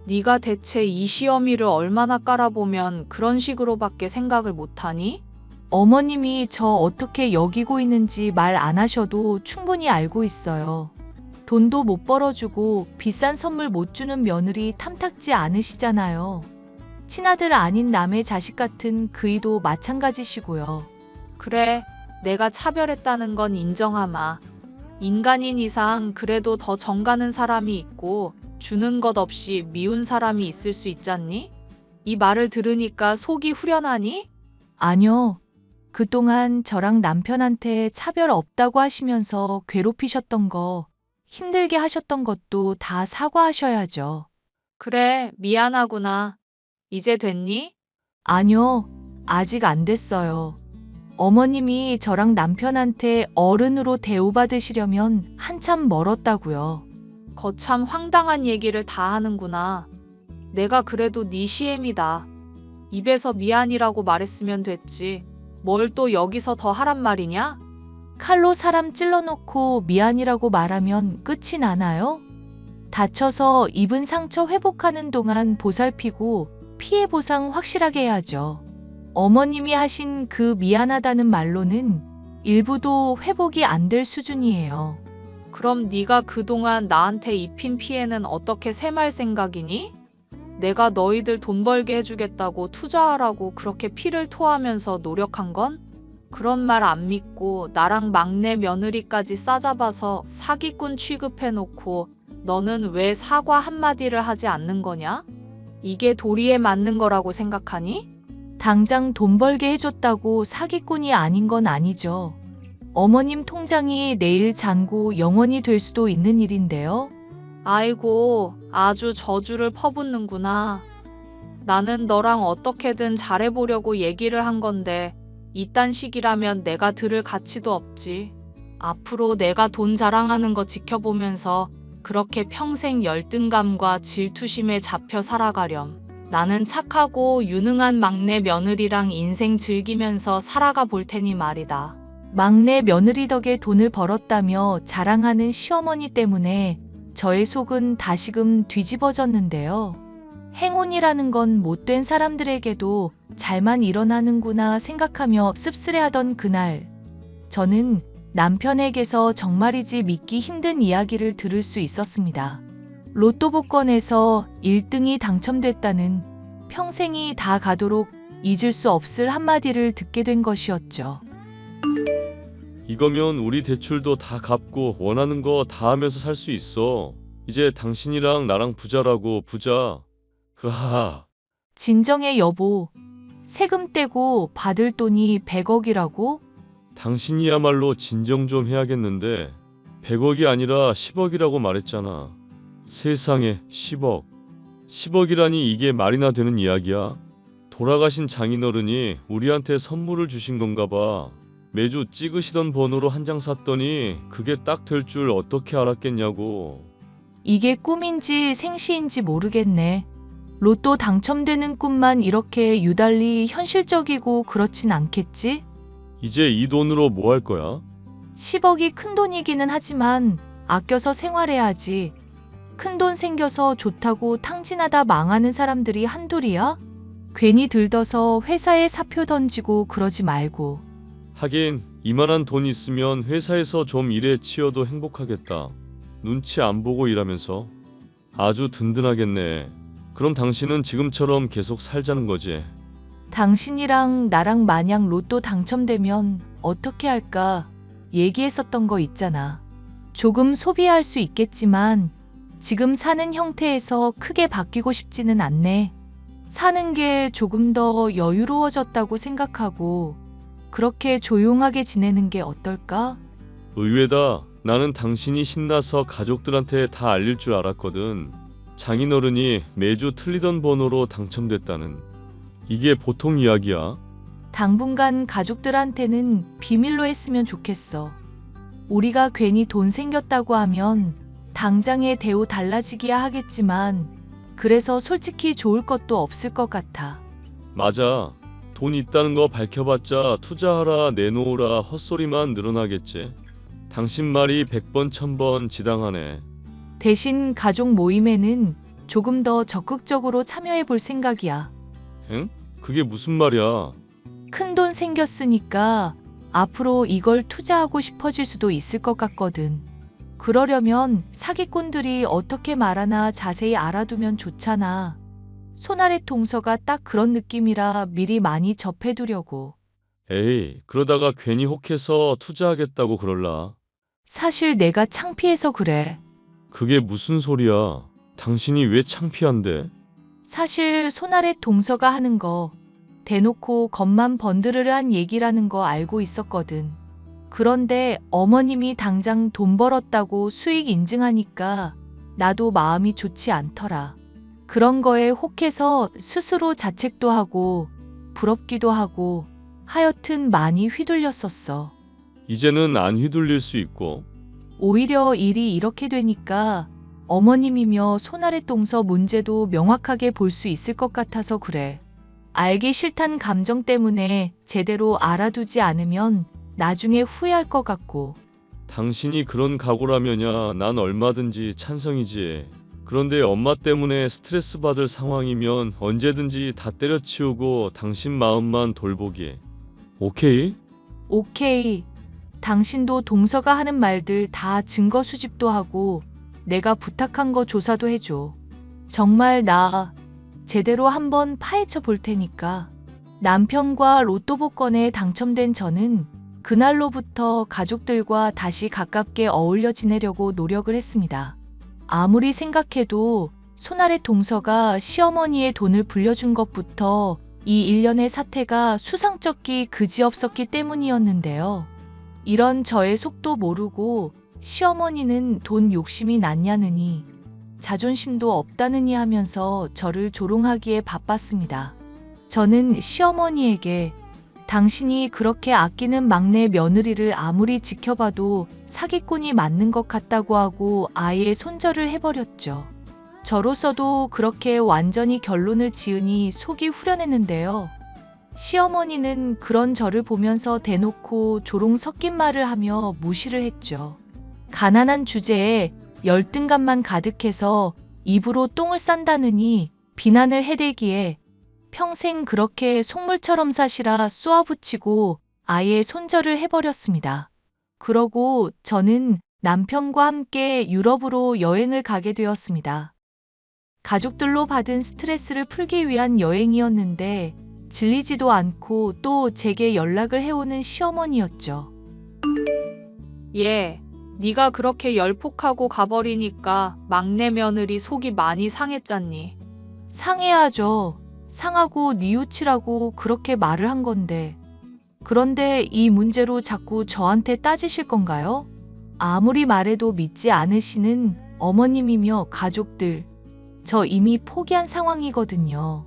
네가 대체 이 시어미를 얼마나 깔아보면 그런 식으로밖에 생각을 못하니? 어머님이 저 어떻게 여기고 있는지 말 안 하셔도 충분히 알고 있어요. 돈도 못 벌어주고 비싼 선물 못 주는 며느리 탐탁지 않으시잖아요. 친아들 아닌 남의 자식 같은 그이도 마찬가지시고요. 그래, 내가 차별했다는 건 인정하마. 인간인 이상 그래도 더 정가는 사람이 있고 주는 것 없이 미운 사람이 있을 수 있잖니? 이 말을 들으니까 속이 후련하니? 아니요. 그동안 저랑 남편한테 차별 없다고 하시면서 괴롭히셨던 거, 힘들게 하셨던 것도 다 사과하셔야죠. 그래, 미안하구나. 이제 됐니? 아니요. 아직 안 됐어요. 어머님이 저랑 남편한테 어른으로 대우받으시려면 한참 멀었다고요. 거참 황당한 얘기를 다 하는구나. 내가 그래도 네 시엠이다. 입에서 미안이라고 말했으면 됐지. 뭘 또 여기서 더 하란 말이냐? 칼로 사람 찔러놓고 미안이라고 말하면 끝이 나나요? 다쳐서 입은 상처 회복하는 동안 보살피고 피해 보상 확실하게 해야죠. 어머님이 하신 그 미안하다는 말로는 일부도 회복이 안 될 수준이에요. 그럼 네가 그동안 나한테 입힌 피해는 어떻게 셈할 생각이니? 내가 너희들 돈 벌게 해주겠다고 투자하라고 그렇게 피를 토하면서 노력한 건? 그런 말 안 믿고 나랑 막내 며느리까지 싸잡아서 사기꾼 취급해놓고 너는 왜 사과 한마디를 하지 않는 거냐? 이게 도리에 맞는 거라고 생각하니? 당장 돈 벌게 해줬다고 사기꾼이 아닌 건 아니죠. 어머님 통장이 내일 잔고 영원히 될 수도 있는 일인데요. 아이고, 아주 저주를 퍼붓는구나. 나는 너랑 어떻게든 잘해보려고 얘기를 한 건데 이딴 식이라면 내가 들을 가치도 없지. 앞으로 내가 돈 자랑하는 거 지켜보면서 그렇게 평생 열등감과 질투심에 잡혀 살아가렴. 나는 착하고 유능한 막내 며느리랑 인생 즐기면서 살아가 볼 테니 말이다. 막내 며느리 덕에 돈을 벌었다며 자랑하는 시어머니 때문에 저의 속은 다시금 뒤집어졌는데요. 행운이라는 건 못된 사람들에게도 잘만 일어나는구나 생각하며 씁쓸해하던 그날, 저는 남편에게서 정말이지 믿기 힘든 이야기를 들을 수 있었습니다. 로또 복권에서 1등이 당첨됐다는 평생이 다 가도록 잊을 수 없을 한마디를 듣게 된 것이었죠. 이거면 우리 대출도 다 갚고 원하는 거 다 하면서 살 수 있어. 이제 당신이랑 나랑 부자라고, 부자. 흐하하. 진정해 여보. 세금 떼고 받을 돈이 100억이라고? 당신이야말로 진정 좀 해야겠는데 100억이 아니라 10억이라고 말했잖아. 세상에 10억. 10억이라니 이게 말이나 되는 이야기야? 돌아가신 장인어른이 우리한테 선물을 주신 건가 봐. 매주 찍으시던 번호로 한 장 샀더니 그게 딱 될 줄 어떻게 알았겠냐고. 이게 꿈인지 생시인지 모르겠네. 로또 당첨되는 꿈만 이렇게 유달리 현실적이고 그렇진 않겠지? 이제 이 돈으로 뭐 할 거야? 10억이 큰 돈이기는 하지만 아껴서 생활해야지. 큰 돈 생겨서 좋다고 탕진하다 망하는 사람들이 한둘이야? 괜히 들떠서 회사에 사표 던지고 그러지 말고. 하긴 이만한 돈 있으면 회사에서 좀 일에 치여도 행복하겠다. 눈치 안 보고 일하면서. 아주 든든하겠네. 그럼 당신은 지금처럼 계속 살자는 거지. 당신이랑 나랑 만약 로또 당첨되면 어떻게 할까 얘기했었던 거 있잖아. 조금 소비할 수 있겠지만 지금 사는 형태에서 크게 바뀌고 싶지는 않네. 사는 게 조금 더 여유로워졌다고 생각하고 그렇게 조용하게 지내는 게 어떨까? 의외다. 나는 당신이 신나서 가족들한테 다 알릴 줄 알았거든. 장인어른이 매주 틀리던 번호로 당첨됐다는. 이게 보통 이야기야? 당분간 가족들한테는 비밀로 했으면 좋겠어. 우리가 괜히 돈 생겼다고 하면 당장의 대우 달라지기야 하겠지만 그래서 솔직히 좋을 것도 없을 것 같아. 맞아. 돈 있다는 거 밝혀봤자 투자하라 내놓으라 헛소리만 늘어나겠지. 당신 말이 100번 1000번 지당하네. 대신 가족 모임에는 조금 더 적극적으로 참여해 볼 생각이야. 응? 그게 무슨 말이야? 큰 돈 생겼으니까 앞으로 이걸 투자하고 싶어질 수도 있을 것 같거든. 그러려면 사기꾼들이 어떻게 말하나 자세히 알아두면 좋잖아. 손아래 동서가 딱 그런 느낌이라 미리 많이 접해두려고. 에이, 그러다가 괜히 혹해서 투자하겠다고 그럴라. 사실 내가 창피해서 그래. 그게 무슨 소리야? 당신이 왜 창피한데? 사실 손아래 동서가 하는 거 대놓고 겉만 번드르르한 얘기라는 거 알고 있었거든. 그런데 어머님이 당장 돈 벌었다고 수익 인증하니까 나도 마음이 좋지 않더라. 그런 거에 혹해서 스스로 자책도 하고 부럽기도 하고 하여튼 많이 휘둘렸었어. 이제는 안 휘둘릴 수 있고. 오히려 일이 이렇게 되니까 어머님이며 손아래 동서 문제도 명확하게 볼 수 있을 것 같아서 그래. 알기 싫단 감정 때문에 제대로 알아두지 않으면 나중에 후회할 것 같고. 당신이 그런 각오라면야 난 얼마든지 찬성이지. 그런데 엄마 때문에 스트레스 받을 상황이면 언제든지 다 때려치우고 당신 마음만 돌보기. 오케이? 오케이. 당신도 동서가 하는 말들 다 증거 수집도 하고 내가 부탁한 거 조사도 해줘. 정말 나 제대로 한번 파헤쳐 볼 테니까. 남편과 로또 복권에 당첨된 저는 그날로부터 가족들과 다시 가깝게 어울려 지내려고 노력을 했습니다. 아무리 생각해도 손아래 동서가 시어머니의 돈을 불려준 것부터 이 일련의 사태가 수상쩍기 그지없었기 때문이었는데요. 이런 저의 속도 모르고 시어머니는 돈 욕심이 났냐느니 자존심도 없다느니 하면서 저를 조롱하기에 바빴습니다. 저는 시어머니에게 당신이 그렇게 아끼는 막내 며느리를 아무리 지켜봐도 사기꾼이 맞는 것 같다고 하고 아예 손절을 해버렸죠. 저로서도 그렇게 완전히 결론을 지으니 속이 후련했는데요. 시어머니는 그런 저를 보면서 대놓고 조롱 섞인 말을 하며 무시를 했죠. 가난한 주제에 열등감만 가득해서 입으로 똥을 싼다느니 비난을 해대기에 평생 그렇게 속물처럼 사시라 쏘아붙이고 아예 손절을 해버렸습니다. 그러고 저는 남편과 함께 유럽으로 여행을 가게 되었습니다. 가족들로 받은 스트레스를 풀기 위한 여행이었는데 질리지도 않고 또 제게 연락을 해오는 시어머니였죠. 얘, 네가 그렇게 열폭하고 가버리니까 막내 며느리 속이 많이 상했잖니. 상해야죠. 상하고 뉘우치라고 그렇게 말을 한 건데. 그런데 이 문제로 자꾸 저한테 따지실 건가요? 아무리 말해도 믿지 않으시는 어머님이며 가족들. 저 이미 포기한 상황이거든요.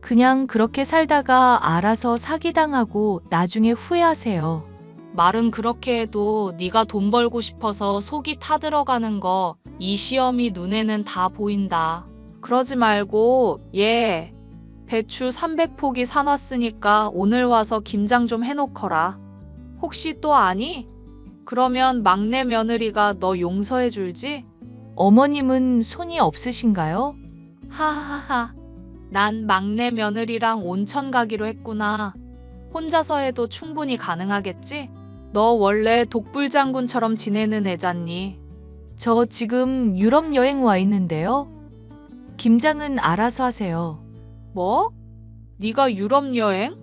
그냥 그렇게 살다가 알아서 사기당하고 나중에 후회하세요. 말은 그렇게 해도 네가 돈 벌고 싶어서 속이 타들어가는 거 이 시어미 눈에는 다 보인다. 그러지 말고 얘 배추 300포기 사놨으니까 오늘 와서 김장 좀 해놓거라. 혹시 또 아니? 그러면 막내 며느리가 너 용서해 줄지? 어머님은 손이 없으신가요? 하하하. 난 막내 며느리랑 온천 가기로 했구나. 혼자서 해도 충분히 가능하겠지? 너 원래 독불장군처럼 지내는 애잖니? 저 지금 유럽 여행 와 있는데요. 김장은 알아서 하세요. 뭐? 네가 유럽 여행?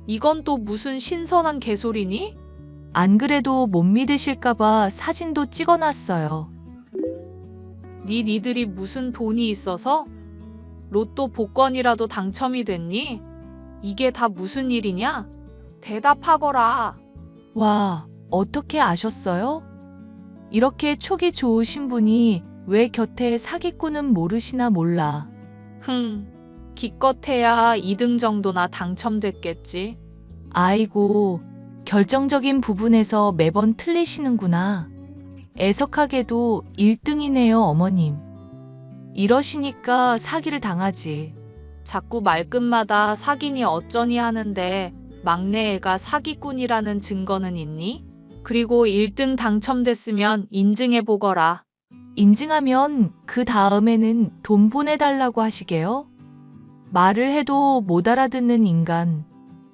이건 또 무슨 신선한 개소리니? 안 그래도 못 믿으실까봐 사진도 찍어놨어요. 니들이 무슨 돈이 있어서? 로또 복권이라도 당첨이 됐니? 이게 다 무슨 일이냐? 대답하거라. 와, 어떻게 아셨어요? 이렇게 촉이 좋으신 분이 왜 곁에 사기꾼은 모르시나 몰라. 기껏해야 2등 정도나 당첨됐겠지. 아이고, 결정적인 부분에서 매번 틀리시는구나. 애석하게도 1등이네요, 어머님. 이러시니까 사기를 당하지. 자꾸 말끝마다 사기니 어쩌니 하는데 막내 애가 사기꾼이라는 증거는 있니? 그리고 1등 당첨됐으면 인증해보거라. 인증하면 그 다음에는 돈 보내달라고 하시게요? 말을 해도 못 알아듣는 인간.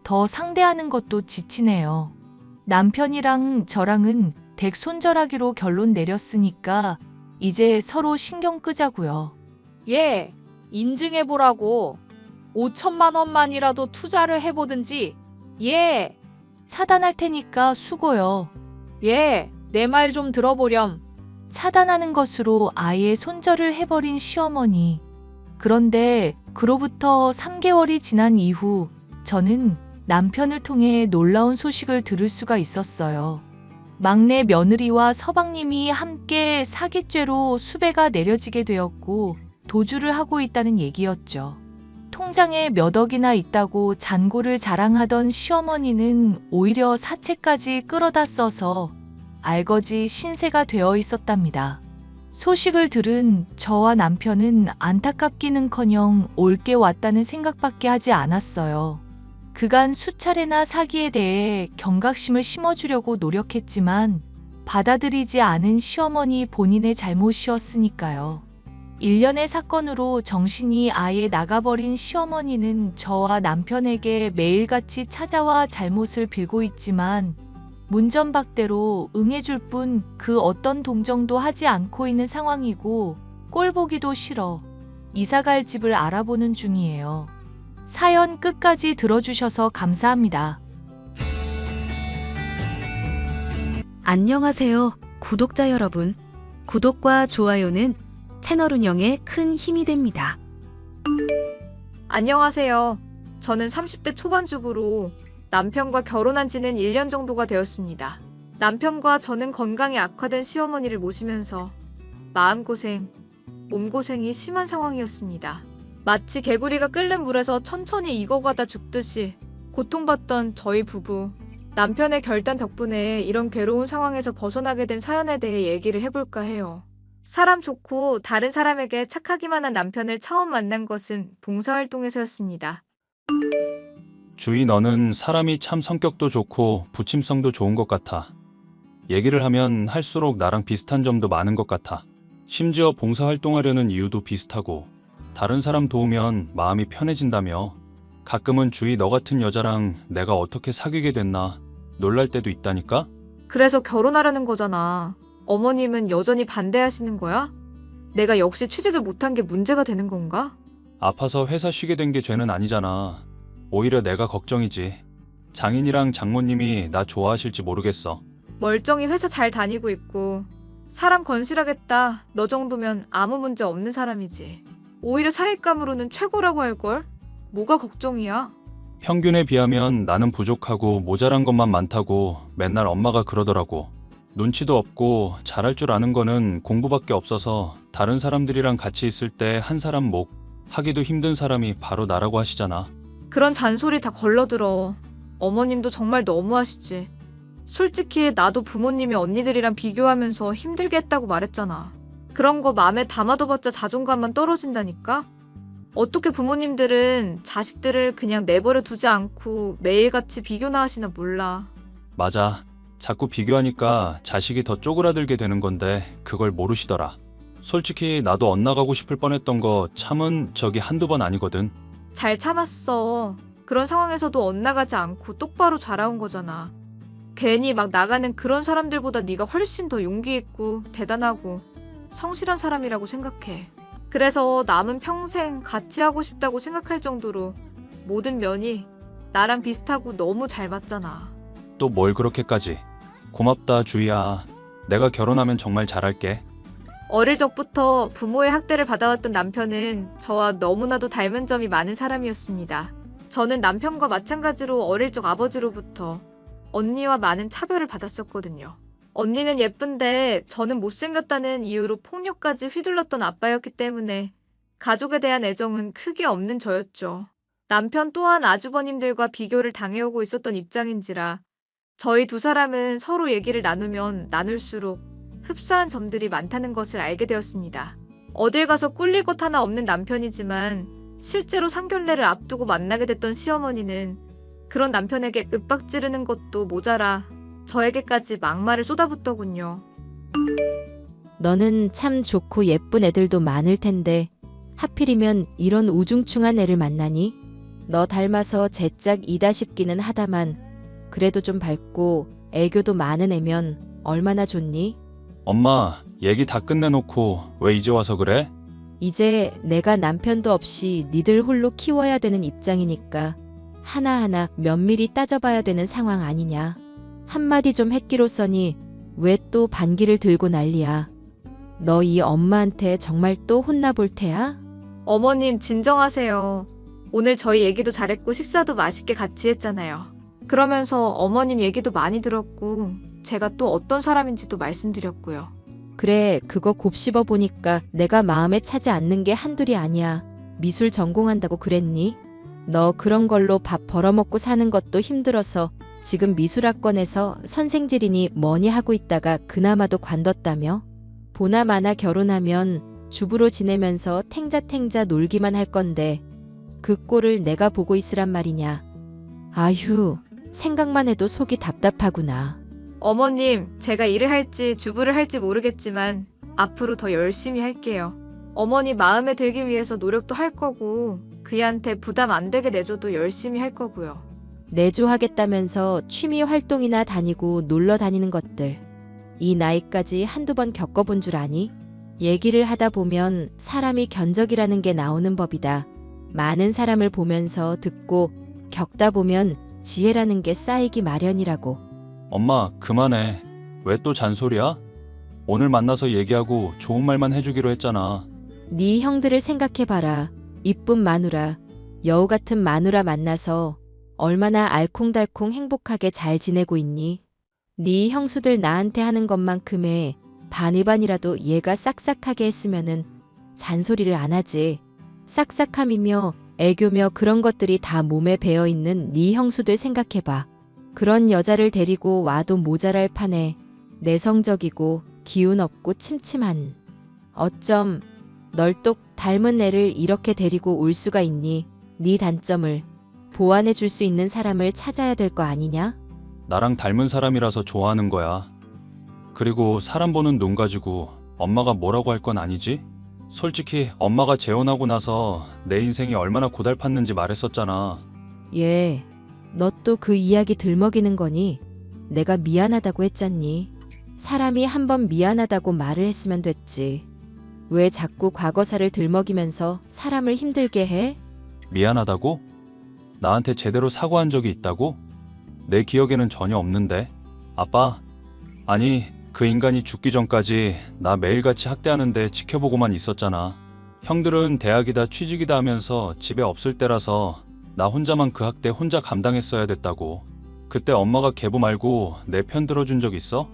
더 상대하는 것도 지치네요. 남편이랑 저랑은 댁 손절하기로 결론 내렸으니까 이제 서로 신경 끄자고요. 예, 인증해보라고. 5천만 원만이라도 투자를 해보든지. 예, 차단할 테니까 수고요. 예, 내 말 좀 들어보렴. 차단하는 것으로 아예 손절을 해버린 시어머니. 그런데 그로부터 3개월이 지난 이후 저는 남편을 통해 놀라운 소식을 들을 수가 있었어요. 막내 며느리와 서방님이 함께 사기죄로 수배가 내려지게 되었고 도주를 하고 있다는 얘기였죠. 통장에 몇 억이나 있다고 잔고를 자랑하던 시어머니는 오히려 사채까지 끌어다 써서 알거지 신세가 되어 있었답니다. 소식을 들은 저와 남편은 안타깝기는커녕 올게 왔다는 생각밖에 하지 않았어요. 그간 수차례나 사기에 대해 경각심을 심어주려고 노력했지만 받아들이지 않은 시어머니 본인의 잘못이었으니까요. 일련의 사건으로 정신이 아예 나가버린 시어머니는 저와 남편에게 매일같이 찾아와 잘못을 빌고 있지만 문전박대로 응해줄 뿐 그 어떤 동정도 하지 않고 있는 상황이고 꼴보기도 싫어 이사갈 집을 알아보는 중이에요. 사연 끝까지 들어주셔서 감사합니다. 안녕하세요, 구독자 여러분. 구독과 좋아요는 채널 운영에 큰 힘이 됩니다. 안녕하세요. 저는 30대 초반 주부로 남편과 결혼한 지는 1년 정도가 되었습니다. 남편과 저는 건강이 악화된 시어머니를 모시면서 마음고생, 몸고생이 심한 상황이었습니다. 마치 개구리가 끓는 물에서 천천히 익어가다 죽듯이 고통받던 저희 부부. 남편의 결단 덕분에 이런 괴로운 상황에서 벗어나게 된 사연에 대해 얘기를 해볼까 해요. 사람 좋고 다른 사람에게 착하기만 한 남편을 처음 만난 것은 봉사활동에서였습니다. 주희, 너는 사람이 참 성격도 좋고 부침성도 좋은 것 같아. 얘기를 하면 할수록 나랑 비슷한 점도 많은 것 같아. 심지어 봉사활동하려는 이유도 비슷하고 다른 사람 도우면 마음이 편해진다며. 가끔은 주희, 너 같은 여자랑 내가 어떻게 사귀게 됐나 놀랄 때도 있다니까? 그래서 결혼하려는 거잖아. 어머님은 여전히 반대하시는 거야? 내가 역시 취직을 못한 게 문제가 되는 건가? 아파서 회사 쉬게 된 게 죄는 아니잖아. 오히려 내가 걱정이지. 장인이랑 장모님이 나 좋아하실지 모르겠어. 멀쩡히 회사 잘 다니고 있고 사람 건실하겠다. 너 정도면 아무 문제 없는 사람이지. 오히려 사윗감으로는 최고라고 할걸? 뭐가 걱정이야? 평균에 비하면 나는 부족하고 모자란 것만 많다고 맨날 엄마가 그러더라고. 눈치도 없고 잘할 줄 아는 거는 공부밖에 없어서 다른 사람들이랑 같이 있을 때 한 사람 목 하기도 힘든 사람이 바로 나라고 하시잖아. 그런 잔소리 다 걸러들어. 어머님도 정말 너무하시지. 솔직히 나도 부모님이 언니들이랑 비교하면서 힘들게 했다고 말했잖아. 그런 거 마음에 담아둬봤자 자존감만 떨어진다니까? 어떻게 부모님들은 자식들을 그냥 내버려 두지 않고 매일같이 비교나 하시나 몰라. 맞아. 자꾸 비교하니까 자식이 더 쪼그라들게 되는 건데 그걸 모르시더라. 솔직히 나도 엇나가고 싶을 뻔했던 거 참은 적이 한두 번 아니거든. 잘 참았어. 그런 상황에서도 엇나가지 않고 똑바로 자라온 거잖아. 괜히 막 나가는 그런 사람들보다 네가 훨씬 더 용기 있고 대단하고 성실한 사람이라고 생각해. 그래서 남은 평생 같이 하고 싶다고 생각할 정도로 모든 면이 나랑 비슷하고 너무 잘 맞잖아. 또 뭘 그렇게까지. 고맙다 주희야. 내가 결혼하면 정말 잘할게. 어릴 적부터 부모의 학대를 받아왔던 남편은 저와 너무나도 닮은 점이 많은 사람이었습니다. 저는 남편과 마찬가지로 어릴 적 아버지로부터 언니와 많은 차별을 받았었거든요. 언니는 예쁜데 저는 못생겼다는 이유로 폭력까지 휘둘렀던 아빠였기 때문에 가족에 대한 애정은 크게 없는 저였죠. 남편 또한 아주버님들과 비교를 당해오고 있었던 입장인지라 저희 두 사람은 서로 얘기를 나누면 나눌수록 흡사한 점들이 많다는 것을 알게 되었습니다. 어딜 가서 꿀릴 것 하나 없는 남편이지만 실제로 상견례를 앞두고 만나게 됐던 시어머니는 그런 남편에게 윽박 지르는 것도 모자라 저에게까지 막말을 쏟아붓더군요. 너는 참 좋고 예쁜 애들도 많을 텐데 하필이면 이런 우중충한 애를 만나니? 너 닮아서 제짝이다 싶기는 하다만 그래도 좀 밝고 애교도 많은 애면 얼마나 좋니? 엄마, 얘기 다 끝내놓고 왜 이제 와서 그래? 이제 내가 남편도 없이 니들 홀로 키워야 되는 입장이니까 하나하나 면밀히 따져봐야 되는 상황 아니냐. 한마디 좀 했기로써니 왜 또 반기를 들고 난리야. 너 이 엄마한테 정말 또 혼나볼 테야? 어머님 진정하세요. 오늘 저희 얘기도 잘했고 식사도 맛있게 같이 했잖아요. 그러면서 어머님 얘기도 많이 들었고 제가 또 어떤 사람인지도 말씀드렸고요. 그래, 그거 곱씹어 보니까 내가 마음에 차지 않는 게 한둘이 아니야. 미술 전공한다고 그랬니? 너 그런 걸로 밥 벌어먹고 사는 것도 힘들어서 지금 미술학원에서 선생질이니 뭐니 하고 있다가 그나마도 관뒀다며? 보나마나 결혼하면 주부로 지내면서 탱자탱자 놀기만 할 건데 그 꼴을 내가 보고 있으란 말이냐. 아휴, 생각만 해도 속이 답답하구나. 어머님, 제가 일을 할지 주부를 할지 모르겠지만 앞으로 더 열심히 할게요. 어머니 마음에 들기 위해서 노력도 할 거고 그이한테 부담 안 되게 내줘도 열심히 할 거고요. 내조하겠다면서 취미 활동이나 다니고 놀러 다니는 것들. 이 나이까지 한두 번 겪어본 줄 아니? 얘기를 하다 보면 사람이 견적이라는 게 나오는 법이다. 많은 사람을 보면서 듣고 겪다 보면 지혜라는 게 쌓이기 마련이라고. 엄마, 그만해. 왜 또 잔소리야? 오늘 만나서 얘기하고 좋은 말만 해주기로 했잖아. 네 형들을 생각해봐라. 이쁜 마누라, 여우 같은 마누라 만나서 얼마나 알콩달콩 행복하게 잘 지내고 있니? 네 형수들 나한테 하는 것만큼의 반이반이라도 얘가 싹싹하게 했으면은 잔소리를 안 하지. 싹싹함이며 애교며 그런 것들이 다 몸에 배어있는 네 형수들 생각해봐. 그런 여자를 데리고 와도 모자랄 판에 내성적이고 기운 없고 침침한. 어쩜 널 똑 닮은 애를 이렇게 데리고 올 수가 있니? 네 단점을 보완해 줄 수 있는 사람을 찾아야 될 거 아니냐? 나랑 닮은 사람이라서 좋아하는 거야. 그리고 사람 보는 눈 가지고 엄마가 뭐라고 할 건 아니지? 솔직히 엄마가 재혼하고 나서 내 인생이 얼마나 고달팠는지 말했었잖아. 예, 너 또 그 이야기 들먹이는 거니? 내가 미안하다고 했잖니. 사람이 한번 미안하다고 말을 했으면 됐지. 왜 자꾸 과거사를 들먹이면서 사람을 힘들게 해? 미안하다고? 나한테 제대로 사과한 적이 있다고? 내 기억에는 전혀 없는데. 아빠, 아니 그 인간이 죽기 전까지 나 매일같이 학대하는데 지켜보고만 있었잖아. 형들은 대학이다 취직이다 하면서 집에 없을 때라서 나 혼자만 그 학대 혼자 감당했어야 됐다고. 그때 엄마가 계부 말고 내 편 들어준 적 있어?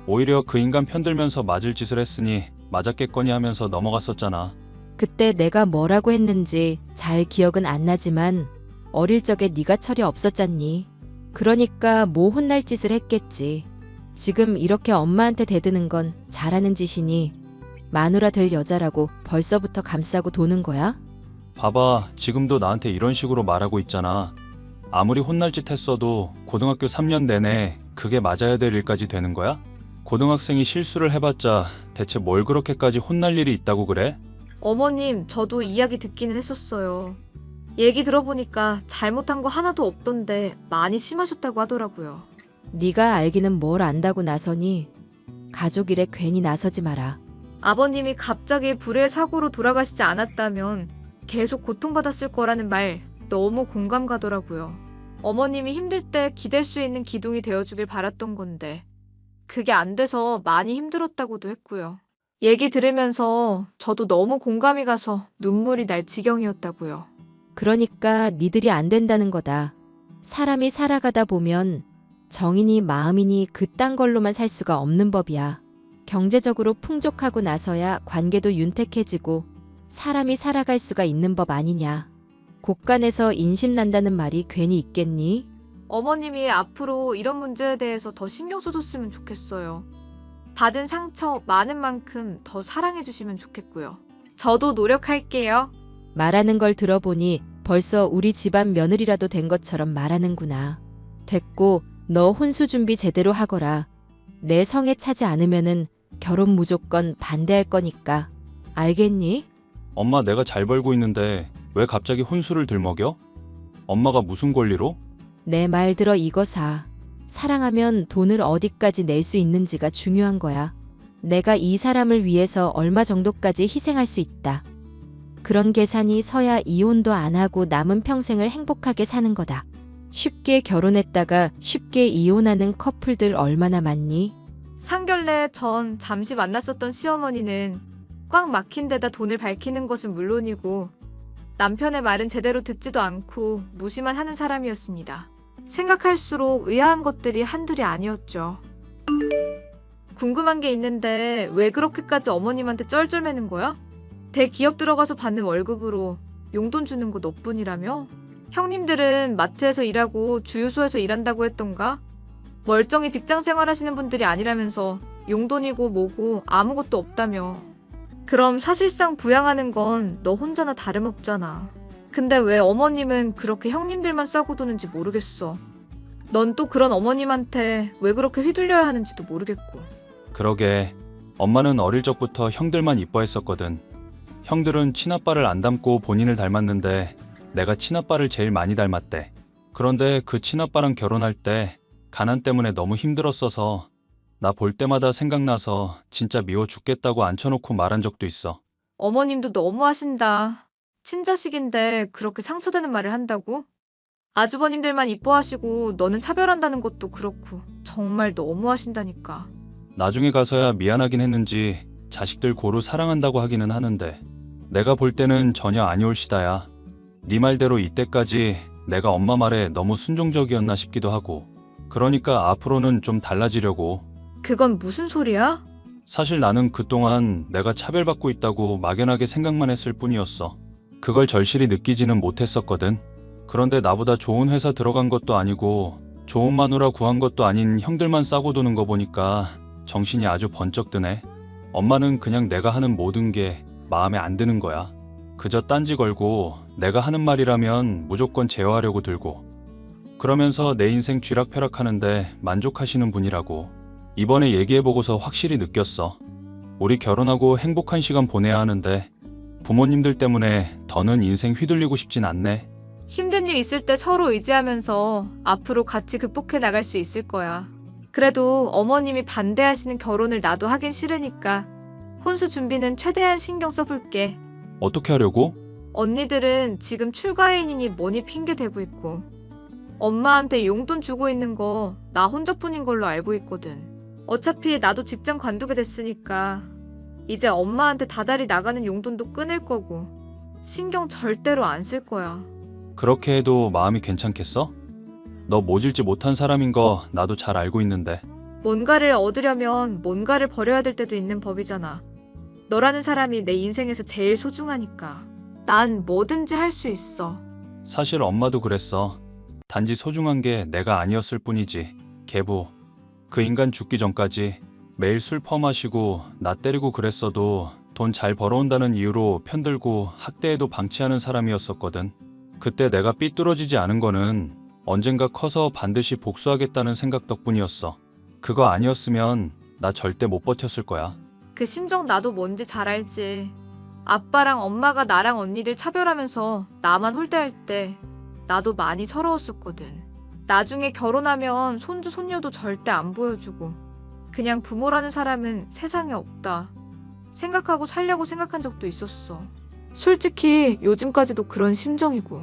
오히려 그 인간 편 들면서 맞을 짓을 했으니 맞았겠거니 하면서 넘어갔었잖아. 그때 내가 뭐라고 했는지 잘 기억은 안 나지만 어릴 적에 네가 철이 없었잖니. 그러니까 뭐 혼날 짓을 했겠지. 지금 이렇게 엄마한테 대드는 건 잘하는 짓이니 마누라 될 여자라고 벌써부터 감싸고 도는 거야? 봐봐, 지금도 나한테 이런 식으로 말하고 있잖아. 아무리 혼날 짓 했어도 고등학교 3년 내내 그게 맞아야 될 일까지 되는 거야? 고등학생이 실수를 해봤자 대체 뭘 그렇게까지 혼날 일이 있다고 그래? 어머님, 저도 이야기 듣기는 했었어요. 얘기 들어보니까 잘못한 거 하나도 없던데 많이 심하셨다고 하더라고요. 네가 알기는 뭘 안다고 나서니? 가족 일에 괜히 나서지 마라. 아버님이 갑자기 불의 사고로 돌아가시지 않았다면 계속 고통받았을 거라는 말 너무 공감 가더라고요. 어머님이 힘들 때 기댈 수 있는 기둥이 되어주길 바랐던 건데 그게 안 돼서 많이 힘들었다고도 했고요. 얘기 들으면서 저도 너무 공감이 가서 눈물이 날 지경이었다고요. 그러니까 니들이 안 된다는 거다. 사람이 살아가다 보면 정이니 마음이니 그딴 걸로만 살 수가 없는 법이야. 경제적으로 풍족하고 나서야 관계도 윤택해지고 사람이 살아갈 수가 있는 법 아니냐. 곳간에서 인심난다는 말이 괜히 있겠니? 어머님이 앞으로 이런 문제에 대해서 더 신경 써줬으면 좋겠어요. 받은 상처 많은 만큼 더 사랑해주시면 좋겠고요. 저도 노력할게요. 말하는 걸 들어보니 벌써 우리 집안 며느리라도 된 것처럼 말하는구나. 됐고 너 혼수 준비 제대로 하거라. 내 성에 차지 않으면은 결혼 무조건 반대할 거니까. 알겠니? 엄마, 내가 잘 벌고 있는데 왜 갑자기 혼수를 들먹여? 엄마가 무슨 권리로? 내 말 들어 이거사. 사랑하면 돈을 어디까지 낼 수 있는지가 중요한 거야. 내가 이 사람을 위해서 얼마 정도까지 희생할 수 있다. 그런 계산이 서야 이혼도 안 하고 남은 평생을 행복하게 사는 거다. 쉽게 결혼했다가 쉽게 이혼하는 커플들 얼마나 많니? 상견례 전 잠시 만났었던 시어머니는 꽉 막힌 데다 돈을 밝히는 것은 물론이고 남편의 말은 제대로 듣지도 않고 무시만 하는 사람이었습니다. 생각할수록 의아한 것들이 한둘이 아니었죠. 궁금한 게 있는데 왜 그렇게까지 어머님한테 쩔쩔매는 거야? 대기업 들어가서 받는 월급으로 용돈 주는 거 너뿐이라며? 형님들은 마트에서 일하고 주유소에서 일한다고 했던가? 멀쩡히 직장 생활하시는 분들이 아니라면서 용돈이고 뭐고 아무것도 없다며. 그럼 사실상 부양하는 건 너 혼자나 다름없잖아. 근데 왜 어머님은 그렇게 형님들만 싸고 도는지 모르겠어. 넌 또 그런 어머님한테 왜 그렇게 휘둘려야 하는지도 모르겠고. 그러게, 엄마는 어릴 적부터 형들만 이뻐했었거든. 형들은 친아빠를 안 닮고 본인을 닮았는데 내가 친아빠를 제일 많이 닮았대. 그런데 그 친아빠랑 결혼할 때 가난 때문에 너무 힘들었어서 나 볼 때마다 생각나서 진짜 미워 죽겠다고 앉혀놓고 말한 적도 있어. 어머님도 너무하신다. 친자식인데 그렇게 상처되는 말을 한다고? 아주버님들만 이뻐하시고 너는 차별한다는 것도 그렇고 정말 너무하신다니까. 나중에 가서야 미안하긴 했는지 자식들 고루 사랑한다고 하기는 하는데 내가 볼 때는 전혀 아니올시다야. 네 말대로 이때까지 내가 엄마 말에 너무 순종적이었나 싶기도 하고. 그러니까 앞으로는 좀 달라지려고. 그건 무슨 소리야? 사실 나는 그동안 내가 차별받고 있다고 막연하게 생각만 했을 뿐이었어. 그걸 절실히 느끼지는 못했었거든. 그런데 나보다 좋은 회사 들어간 것도 아니고 좋은 마누라 구한 것도 아닌 형들만 싸고 도는 거 보니까 정신이 아주 번쩍 드네. 엄마는 그냥 내가 하는 모든 게 마음에 안 드는 거야. 그저 딴지 걸고 내가 하는 말이라면 무조건 제어하려고 들고. 그러면서 내 인생 쥐락펴락하는데 만족하시는 분이라고. 이번에 얘기해보고서 확실히 느꼈어. 우리 결혼하고 행복한 시간 보내야 하는데 부모님들 때문에 더는 인생 휘둘리고 싶진 않네. 힘든 일 있을 때 서로 의지하면서 앞으로 같이 극복해 나갈 수 있을 거야. 그래도 어머님이 반대하시는 결혼을 나도 하긴 싫으니까 혼수 준비는 최대한 신경 써볼게. 어떻게 하려고? 언니들은 지금 출가인이니 뭐니 핑계 대고 있고 엄마한테 용돈 주고 있는 거 나 혼자뿐인 걸로 알고 있거든. 어차피 나도 직장 관두게 됐으니까 이제 엄마한테 다달이 나가는 용돈도 끊을 거고 신경 절대로 안 쓸 거야. 그렇게 해도 마음이 괜찮겠어? 너 모질지 못한 사람인 거 나도 잘 알고 있는데. 뭔가를 얻으려면 뭔가를 버려야 될 때도 있는 법이잖아. 너라는 사람이 내 인생에서 제일 소중하니까. 난 뭐든지 할 수 있어. 사실 엄마도 그랬어. 단지 소중한 게 내가 아니었을 뿐이지. 계부. 그 인간 죽기 전까지 매일 술 퍼마시고 나 때리고 그랬어도 돈 잘 벌어온다는 이유로 편들고 학대에도 방치하는 사람이었었거든. 그때 내가 삐뚤어지지 않은 거는 언젠가 커서 반드시 복수하겠다는 생각 덕분이었어. 그거 아니었으면 나 절대 못 버텼을 거야. 그 심정 나도 뭔지 잘 알지. 아빠랑 엄마가 나랑 언니들 차별하면서 나만 홀대할 때 나도 많이 서러웠었거든. 나중에 결혼하면 손주 손녀도 절대 안 보여주고 그냥 부모라는 사람은 세상에 없다 생각하고 살려고 생각한 적도 있었어. 솔직히 요즘까지도 그런 심정이고.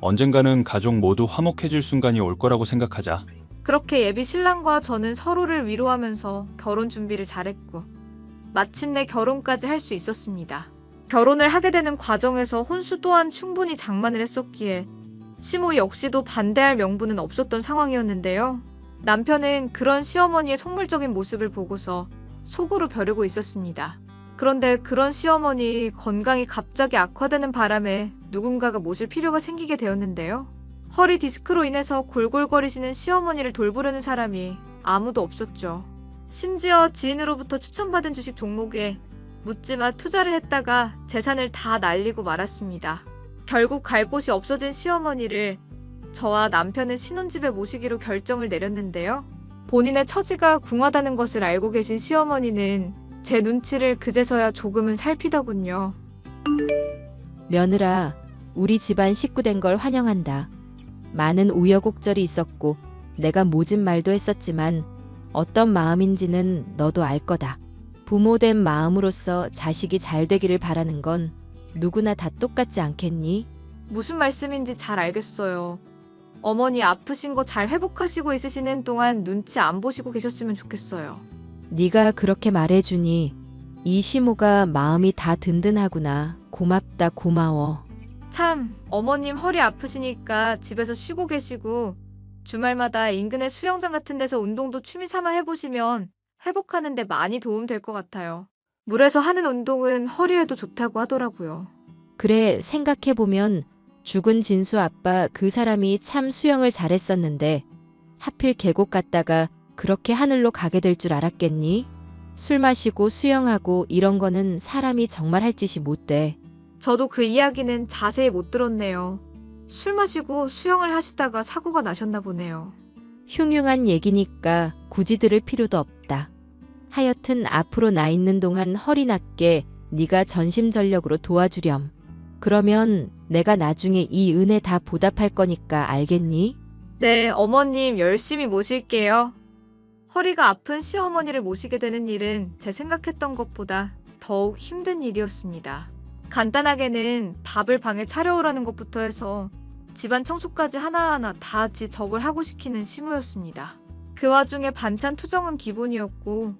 언젠가는 가족 모두 화목해질 순간이 올 거라고 생각하자. 그렇게 예비 신랑과 저는 서로를 위로하면서 결혼 준비를 잘했고 마침내 결혼까지 할 수 있었습니다. 결혼을 하게 되는 과정에서 혼수 또한 충분히 장만을 했었기에 시모 역시도 반대할 명분은 없었던 상황이었는데요. 남편은 그런 시어머니의 속물적인 모습을 보고서 속으로 벼르고 있었습니다. 그런데 그런 시어머니 건강이 갑자기 악화되는 바람에 누군가가 모실 필요가 생기게 되었는데요. 허리 디스크로 인해서 골골거리시는 시어머니를 돌보려는 사람이 아무도 없었죠. 심지어 지인으로부터 추천받은 주식 종목에 묻지마 투자를 했다가 재산을 다 날리고 말았습니다. 결국 갈 곳이 없어진 시어머니를 저와 남편은 신혼집에 모시기로 결정을 내렸는데요. 본인의 처지가 궁하다는 것을 알고 계신 시어머니는 제 눈치를 그제서야 조금은 살피더군요. 며느라, 우리 집안 식구 된 걸 환영한다. 많은 우여곡절이 있었고 내가 모진 말도 했었지만 어떤 마음인지는 너도 알 거다. 부모된 마음으로서 자식이 잘 되기를 바라는 건 누구나 다 똑같지 않겠니? 무슨 말씀인지 잘 알겠어요. 어머니 아프신 거 잘 회복하시고 있으시는 동안 눈치 안 보시고 계셨으면 좋겠어요. 네가 그렇게 말해주니 이 시모가 마음이 다 든든하구나. 고맙다, 고마워. 참, 어머님 허리 아프시니까 집에서 쉬고 계시고 주말마다 인근의 수영장 같은 데서 운동도 취미 삼아 해보시면 회복하는 데 많이 도움 될 것 같아요. 물에서 하는 운동은 허리에도 좋다고 하더라고요. 그래, 생각해보면 죽은 진수 아빠 그 사람이 참 수영을 잘했었는데 하필 계곡 갔다가 그렇게 하늘로 가게 될 줄 알았겠니? 술 마시고 수영하고 이런 거는 사람이 정말 할 짓이 못 돼. 저도 그 이야기는 자세히 못 들었네요. 술 마시고 수영을 하시다가 사고가 나셨나 보네요. 흉흉한 얘기니까 굳이 들을 필요도 없다. 하여튼 앞으로 나 있는 동안 허리 낫게 네가 전심전력으로 도와주렴. 그러면 내가 나중에 이 은혜 다 보답할 거니까 알겠니? 네, 어머님 열심히 모실게요. 허리가 아픈 시어머니를 모시게 되는 일은 제 생각했던 것보다 더욱 힘든 일이었습니다. 간단하게는 밥을 방에 차려오라는 것부터 해서 집안 청소까지 하나하나 다 지적을 하고 시키는 시무였습니다. 그 와중에 반찬 투정은 기본이었고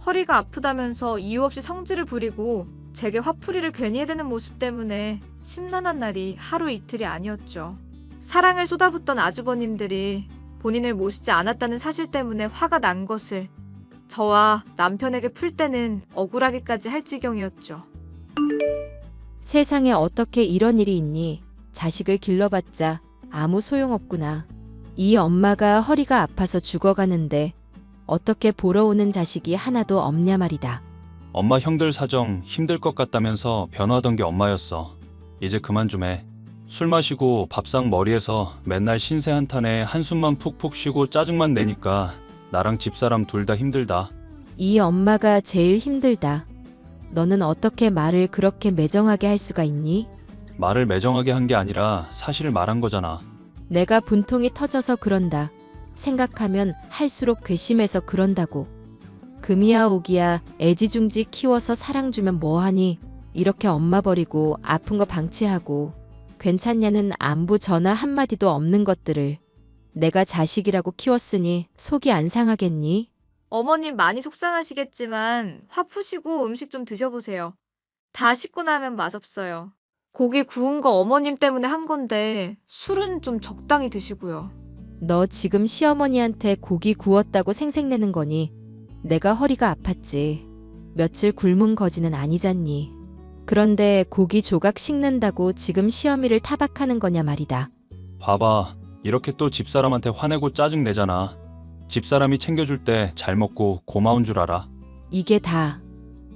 허리가 아프다면서 이유 없이 성질을 부리고 제게 화풀이를 괜히 해대는 모습 때문에 심란한 날이 하루 이틀이 아니었죠. 사랑을 쏟아붓던 아주버님들이 본인을 모시지 않았다는 사실 때문에 화가 난 것을 저와 남편에게 풀 때는 억울하기까지 할 지경이었죠. 세상에 어떻게 이런 일이 있니? 자식을 길러봤자 아무 소용없구나. 이 엄마가 허리가 아파서 죽어가는데 어떻게 보러 오는 자식이 하나도 없냐 말이다. 엄마 형들 사정 힘들 것 같다면서 변화하던 게 엄마였어. 이제 그만 좀 해. 술 마시고 밥상 머리에서 맨날 신세 한탄에 한숨만 푹푹 쉬고 짜증만 내니까 나랑 집사람 둘 다 힘들다. 이 엄마가 제일 힘들다. 너는 어떻게 말을 그렇게 매정하게 할 수가 있니? 말을 매정하게 한 게 아니라 사실을 말한 거잖아. 내가 분통이 터져서 그런다. 생각하면 할수록 괘씸해서 그런다고. 금이야 오기야 애지중지 키워서 사랑 주면 뭐하니? 이렇게 엄마 버리고 아픈 거 방치하고 괜찮냐는 안부 전화 한마디도 없는 것들을 내가 자식이라고 키웠으니 속이 안 상하겠니? 어머님 많이 속상하시겠지만 화 푸시고 음식 좀 드셔보세요. 다 식고 나면 맛없어요. 고기 구운 거 어머님 때문에 한 건데 술은 좀 적당히 드시고요. 너 지금 시어머니한테 고기 구웠다고 생색내는 거니? 내가 허리가 아팠지. 며칠 굶은 거지는 아니잖니. 그런데 고기 조각 식는다고 지금 시어미를 타박하는 거냐 말이다. 봐봐. 이렇게 또 집사람한테 화내고 짜증 내잖아. 집사람이 챙겨줄 때 잘 먹고 고마운 줄 알아. 이게 다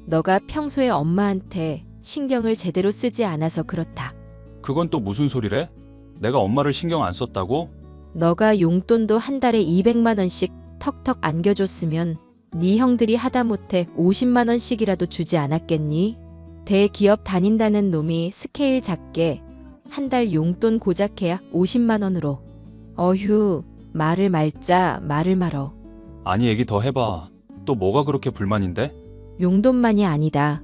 너가 평소에 엄마한테 신경을 제대로 쓰지 않아서 그렇다. 그건 또 무슨 소리래? 내가 엄마를 신경 안 썼다고? 너가 용돈도 한 달에 200만 원씩 턱턱 안겨줬으면 네 형들이 하다못해 50만 원씩이라도 주지 않았겠니? 대기업 다닌다는 놈이 스케일 작게 한 달 용돈 고작해야 50만 원으로. 어휴, 말을 말자 말을 말어. 아니 얘기 더 해봐. 또 뭐가 그렇게 불만인데? 용돈만이 아니다.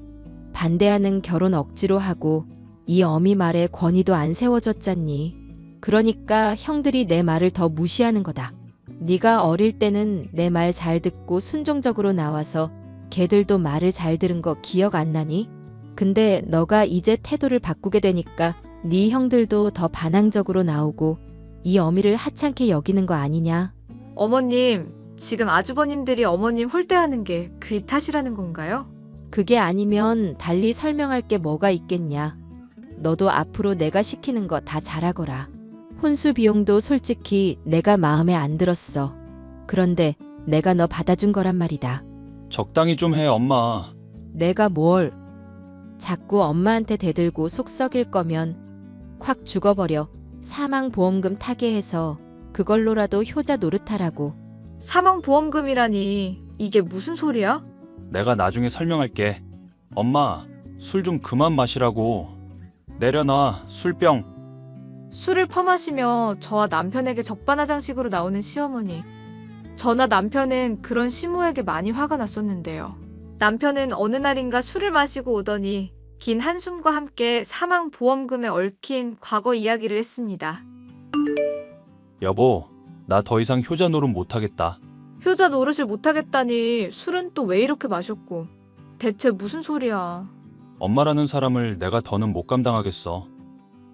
반대하는 결혼 억지로 하고 이 어미 말에 권위도 안 세워졌잖니. 그러니까 형들이 내 말을 더 무시하는 거다. 네가 어릴 때는 내 말 잘 듣고 순종적으로 나와서 걔들도 말을 잘 들은 거 기억 안 나니? 근데 너가 이제 태도를 바꾸게 되니까 네 형들도 더 반항적으로 나오고 이 어미를 하찮게 여기는 거 아니냐? 어머님, 지금 아주버님들이 어머님 홀대하는 게 그 탓이라는 건가요? 그게 아니면 달리 설명할 게 뭐가 있겠냐. 너도 앞으로 내가 시키는 거 다 잘하거라. 혼수 비용도 솔직히 내가 마음에 안 들었어. 그런데 내가 너 받아준 거란 말이다. 적당히 좀 해, 엄마. 내가 뭘. 자꾸 엄마한테 대들고 속 썩일 거면 콱 죽어버려. 사망보험금 타게 해서 그걸로라도 효자 노릇하라고. 사망보험금이라니 이게 무슨 소리야? 내가 나중에 설명할게. 엄마, 술 좀 그만 마시라고. 내려놔, 술병. 술을 퍼마시며 저와 남편에게 적반하장식으로 나오는 시어머니. 저나 남편은 그런 시모에게 많이 화가 났었는데요. 남편은 어느 날인가 술을 마시고 오더니 긴 한숨과 함께 사망보험금에 얽힌 과거 이야기를 했습니다. 여보, 나 더 이상 효자 노릇 못하겠다. 효자 노릇을 못하겠다니 술은 또 왜 이렇게 마셨고. 대체 무슨 소리야. 엄마라는 사람을 내가 더는 못 감당하겠어.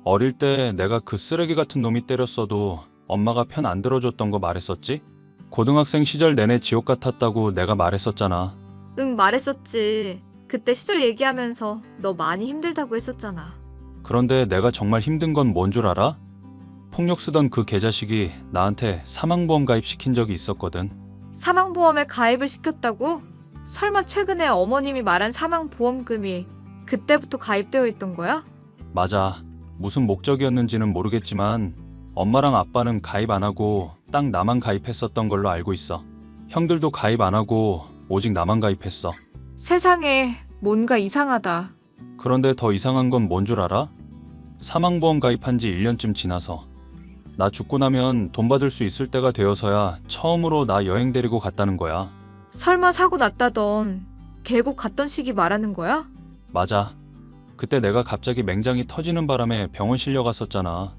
어릴 때 내가 그 쓰레기 같은 놈이 때렸어도 엄마가 편 안 들어줬던 거 말했었지? 고등학생 시절 내내 지옥 같았다고 내가 말했었잖아. 응, 말했었지. 그때 시절 얘기하면서 너 많이 힘들다고 했었잖아. 그런데 내가 정말 힘든 건 뭔 줄 알아? 폭력 쓰던 그 개자식이 나한테 사망보험 가입시킨 적이 있었거든. 사망보험에 가입을 시켰다고? 설마 최근에 어머님이 말한 사망보험금이 그때부터 가입되어 있던 거야? 맞아. 무슨 목적이었는지는 모르겠지만 엄마랑 아빠는 가입 안 하고 딱 나만 가입했었던 걸로 알고 있어. 형들도 가입 안 하고 오직 나만 가입했어. 세상에 뭔가 이상하다. 그런데 더 이상한 건 뭔 줄 알아? 사망보험 가입한 지 1년쯤 지나서 나 죽고 나면 돈 받을 수 있을 때가 되어서야 처음으로 나 여행 데리고 갔다는 거야. 설마 사고 났다던 계곡 갔던 시기 말하는 거야? 맞아. 그때 내가 갑자기 맹장이 터지는 바람에 병원 실려갔었잖아.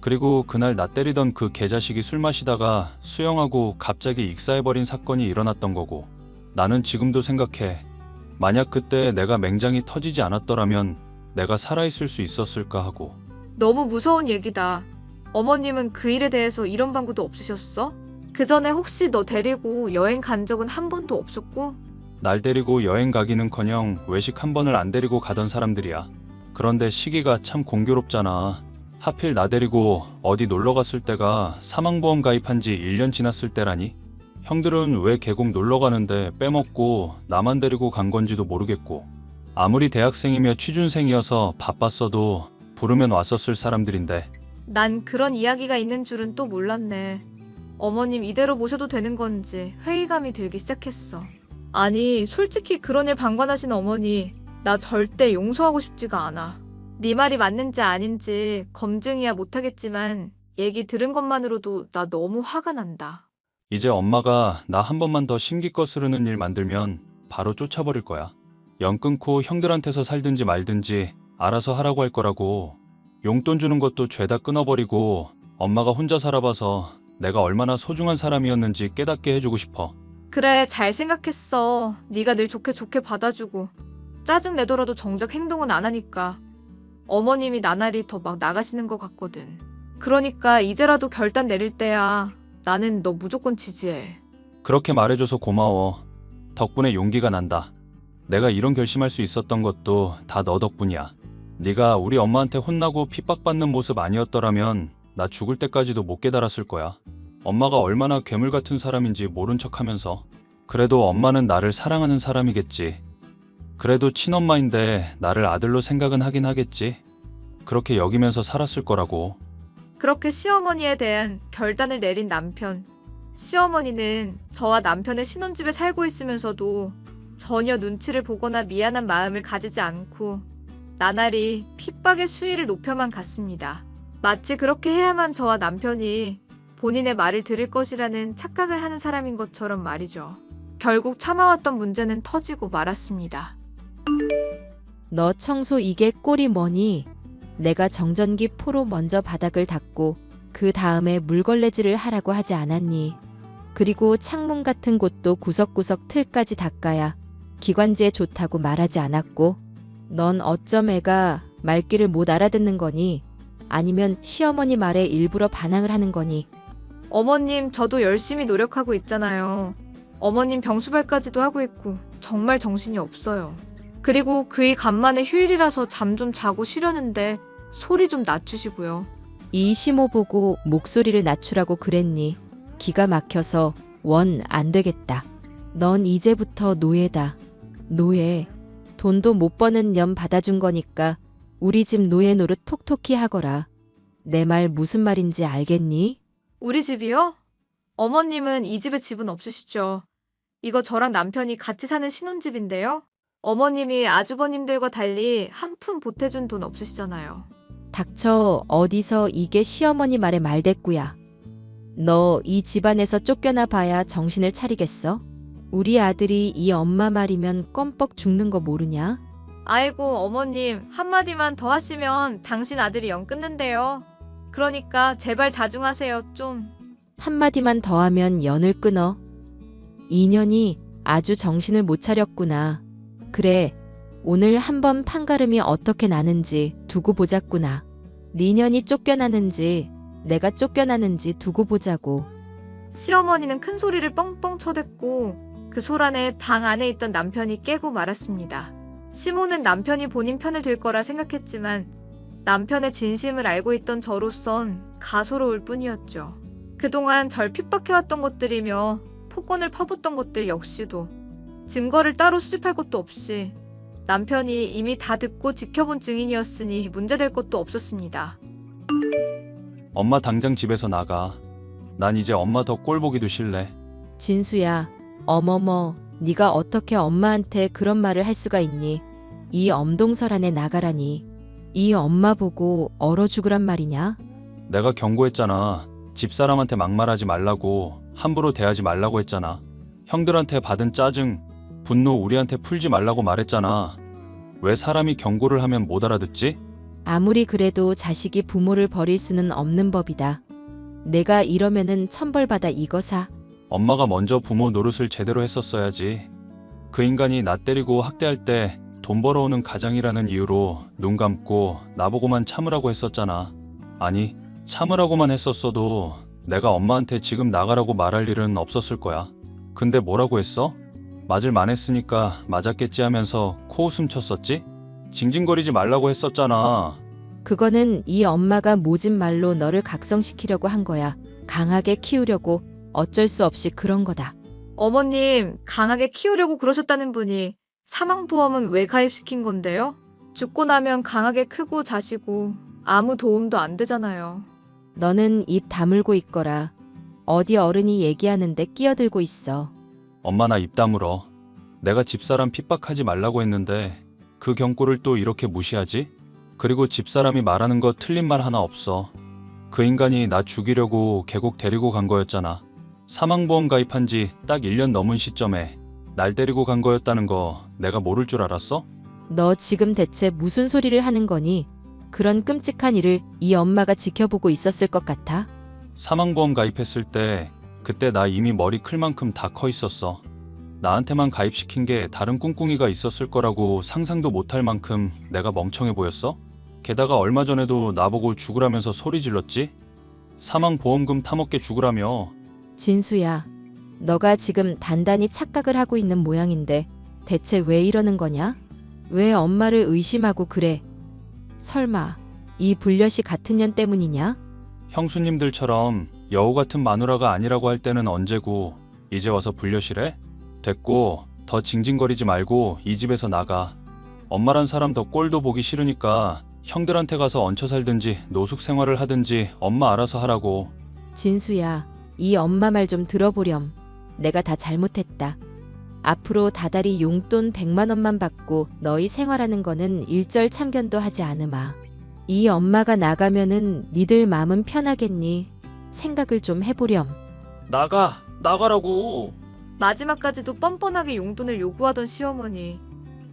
그리고 그날 나 때리던 그 개자식이 술 마시다가 수영하고 갑자기 익사해버린 사건이 일어났던 거고. 나는 지금도 생각해. 만약 그때 내가 맹장이 터지지 않았더라면 내가 살아있을 수 있었을까 하고. 너무 무서운 얘기다. 어머님은 그 일에 대해서 이런 방구도 없으셨어? 그 전에 혹시 너 데리고 여행 간 적은 한 번도 없었고? 날 데리고 여행 가기는커녕 외식 한 번을 안 데리고 가던 사람들이야. 그런데 시기가 참 공교롭잖아. 하필 나 데리고 어디 놀러 갔을 때가 사망보험 가입한 지 1년 지났을 때라니? 형들은 왜 계곡 놀러 가는데 빼먹고 나만 데리고 간 건지도 모르겠고. 아무리 대학생이며 취준생이어서 바빴어도 부르면 왔었을 사람들인데. 난 그런 이야기가 있는 줄은 또 몰랐네. 어머님 이대로 모셔도 되는 건지 회의감이 들기 시작했어. 아니, 솔직히 그런 일 방관하신 어머니 나 절대 용서하고 싶지가 않아. 네 말이 맞는지 아닌지 검증이야 못하겠지만 얘기 들은 것만으로도 나 너무 화가 난다. 이제 엄마가 나 한 번만 더 심기껏 쓰르는 일 만들면 바로 쫓아버릴 거야. 연 끊고 형들한테서 살든지 말든지 알아서 하라고 할 거라고. 용돈 주는 것도 죄다 끊어버리고 엄마가 혼자 살아봐서 내가 얼마나 소중한 사람이었는지 깨닫게 해주고 싶어. 그래, 잘 생각했어. 네가 늘 좋게 좋게 받아주고 짜증 내더라도 정작 행동은 안 하니까 어머님이 나날이 더 막 나가시는 것 같거든. 그러니까 이제라도 결단 내릴 때야. 나는 너 무조건 지지해. 그렇게 말해줘서 고마워. 덕분에 용기가 난다. 내가 이런 결심할 수 있었던 것도 다 너 덕분이야. 네가 우리 엄마한테 혼나고 핍박받는 모습 아니었더라면 나 죽을 때까지도 못 깨달았을 거야. 엄마가 얼마나 괴물 같은 사람인지 모른 척하면서. 그래도 엄마는 나를 사랑하는 사람이겠지. 그래도 친엄마인데 나를 아들로 생각은 하긴 하겠지. 그렇게 여기면서 살았을 거라고. 그렇게 시어머니에 대한 결단을 내린 남편. 시어머니는 저와 남편의 신혼집에 살고 있으면서도 전혀 눈치를 보거나 미안한 마음을 가지지 않고 나날이 핍박의 수위를 높여만 갔습니다. 마치 그렇게 해야만 저와 남편이 본인의 말을 들을 것이라는 착각을 하는 사람인 것처럼 말이죠. 결국 참아왔던 문제는 터지고 말았습니다. 너 청소 이게 꼴이 뭐니? 내가 정전기 포로 먼저 바닥을 닦고 그 다음에 물걸레질을 하라고 하지 않았니? 그리고 창문 같은 곳도 구석구석 틀까지 닦아야 기관지에 좋다고 말하지 않았고? 넌 어쩜 애가 말귀를 못 알아듣는 거니? 아니면 시어머니 말에 일부러 반항을 하는 거니? 어머님, 저도 열심히 노력하고 있잖아요. 어머님 병수발까지도 하고 있고 정말 정신이 없어요. 그리고 그이 간만에 휴일이라서 잠 좀 자고 쉬려는데 소리 좀 낮추시고요. 이 시모 보고 목소리를 낮추라고 그랬니? 기가 막혀서 원 안 되겠다. 넌 이제부터 노예다. 노예. 돈도 못 버는 년 받아준 거니까 우리 집 노예 노릇 톡톡히 하거라. 내 말 무슨 말인지 알겠니? 우리 집이요? 어머님은 이 집에 집은 없으시죠? 이거 저랑 남편이 같이 사는 신혼집인데요. 어머님이 아주버님들과 달리 한 푼 보태준 돈 없으시잖아요. 닥쳐. 어디서 이게 시어머니 말에 말대꾸야. 너 이 집안에서 쫓겨나 봐야 정신을 차리겠어? 우리 아들이 이 엄마 말이면 껌뻑 죽는 거 모르냐? 아이고 어머님, 한마디만 더 하시면 당신 아들이 영 끊는데요. 그러니까 제발 자중하세요 좀. 한마디만 더 하면 연을 끊어. 인연이 아주 정신을 못 차렸구나. 그래, 오늘 한번 판가름이 어떻게 나는지 두고 보자꾸나. 네 년이 쫓겨나는지 내가 쫓겨나는지 두고 보자고. 시어머니는 큰 소리를 뻥뻥 쳐댔고 그 소란에 방 안에 있던 남편이 깨고 말았습니다. 시모는 남편이 본인 편을 들 거라 생각했지만 남편의 진심을 알고 있던 저로선 가소로울 뿐이었죠. 그동안 절 핍박해왔던 것들이며 폭언을 퍼붓던 것들 역시도 증거를 따로 수집할 것도 없이 남편이 이미 다 듣고 지켜본 증인이었으니 문제될 것도 없었습니다. 엄마 당장 집에서 나가. 난 이제 엄마 더 꼴 보기도 싫래. 진수야, 어머머, 네가 어떻게 엄마한테 그런 말을 할 수가 있니? 이 엄동설 안에 나가라니. 이 엄마 보고 얼어 죽으란 말이냐? 내가 경고했잖아. 집사람한테 막말하지 말라고, 함부로 대하지 말라고 했잖아. 형들한테 받은 짜증, 분노 우리한테 풀지 말라고 말했잖아. 왜 사람이 경고를 하면 못 알아듣지? 아무리 그래도 자식이 부모를 버릴 수는 없는 법이다. 내가 이러면은 천벌받아 이거사. 엄마가 먼저 부모 노릇을 제대로 했었어야지. 그 인간이 나 때리고 학대할 때 돈 벌어오는 가장이라는 이유로 눈 감고 나보고만 참으라고 했었잖아. 아니, 참으라고만 했었어도 내가 엄마한테 지금 나가라고 말할 일은 없었을 거야. 근데 뭐라고 했어? 맞을 만했으니까 맞았겠지 하면서 코웃음 쳤었지? 징징거리지 말라고 했었잖아. 그거는 이 엄마가 모진 말로 너를 각성시키려고 한 거야. 강하게 키우려고. 어쩔 수 없이 그런 거다. 어머님, 강하게 키우려고 그러셨다는 분이 사망보험은 왜 가입시킨 건데요? 죽고 나면 강하게 크고 자시고 아무 도움도 안 되잖아요. 너는 입 다물고 있거라. 어디 어른이 얘기하는데 끼어들고 있어. 엄마 나 입 다물어. 내가 집사람 핍박하지 말라고 했는데 그 경고를 또 이렇게 무시하지? 그리고 집사람이 말하는 거 틀린 말 하나 없어. 그 인간이 나 죽이려고 계곡 데리고 간 거였잖아. 사망보험 가입한 지 딱 1년 넘은 시점에 날 데리고 간 거였다는 거 내가 모를 줄 알았어? 너 지금 대체 무슨 소리를 하는 거니? 그런 끔찍한 일을 이 엄마가 지켜보고 있었을 것 같아? 사망보험 가입했을 때 그때 나 이미 머리 클 만큼 다 커 있었어. 나한테만 가입시킨 게 다른 꿍꿍이가 있었을 거라고 상상도 못할 만큼 내가 멍청해 보였어? 게다가 얼마 전에도 나보고 죽으라면서 소리 질렀지? 사망보험금 타먹게 죽으라며. 진수야, 너가 지금 단단히 착각을 하고 있는 모양인데 대체 왜 이러는 거냐? 왜 엄마를 의심하고 그래? 설마 이 불려시 같은 년 때문이냐? 형수님들처럼 여우 같은 마누라가 아니라고 할 때는 언제고 이제 와서 불려시래? 됐고 더 징징거리지 말고 이 집에서 나가. 엄마란 사람 더 꼴도 보기 싫으니까 형들한테 가서 얹혀 살든지 노숙 생활을 하든지 엄마 알아서 하라고. 진수야, 이 엄마 말 좀 들어보렴. 내가 다 잘못했다. 앞으로 다달이 용돈 100만 원만 받고 너희 생활하는 거는 일절 참견도 하지 않으마. 이 엄마가 나가면은 니들 마음은 편하겠니? 생각을 좀 해보렴. 나가라고. 마지막까지도 뻔뻔하게 용돈을 요구하던 시어머니.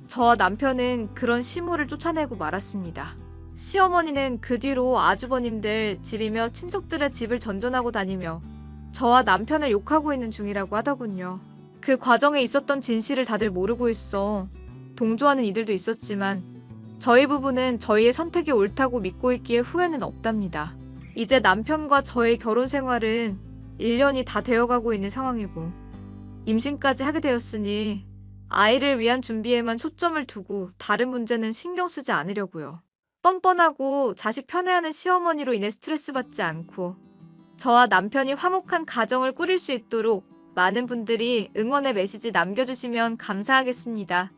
저와 남편은 그런 시무를 쫓아내고 말았습니다. 시어머니는 그 뒤로 아주버님들 집이며 친척들의 집을 전전하고 다니며 저와 남편을 욕하고 있는 중이라고 하더군요. 그 과정에 있었던 진실을 다들 모르고 있어 동조하는 이들도 있었지만 저희 부부는 저희의 선택이 옳다고 믿고 있기에 후회는 없답니다. 이제 남편과 저의 결혼 생활은 1년이 다 되어가고 있는 상황이고 임신까지 하게 되었으니 아이를 위한 준비에만 초점을 두고 다른 문제는 신경 쓰지 않으려고요. 뻔뻔하고 자식 편애하는 시어머니로 인해 스트레스 받지 않고 저와 남편이 화목한 가정을 꾸릴 수 있도록 많은 분들이 응원의 메시지 남겨주시면 감사하겠습니다.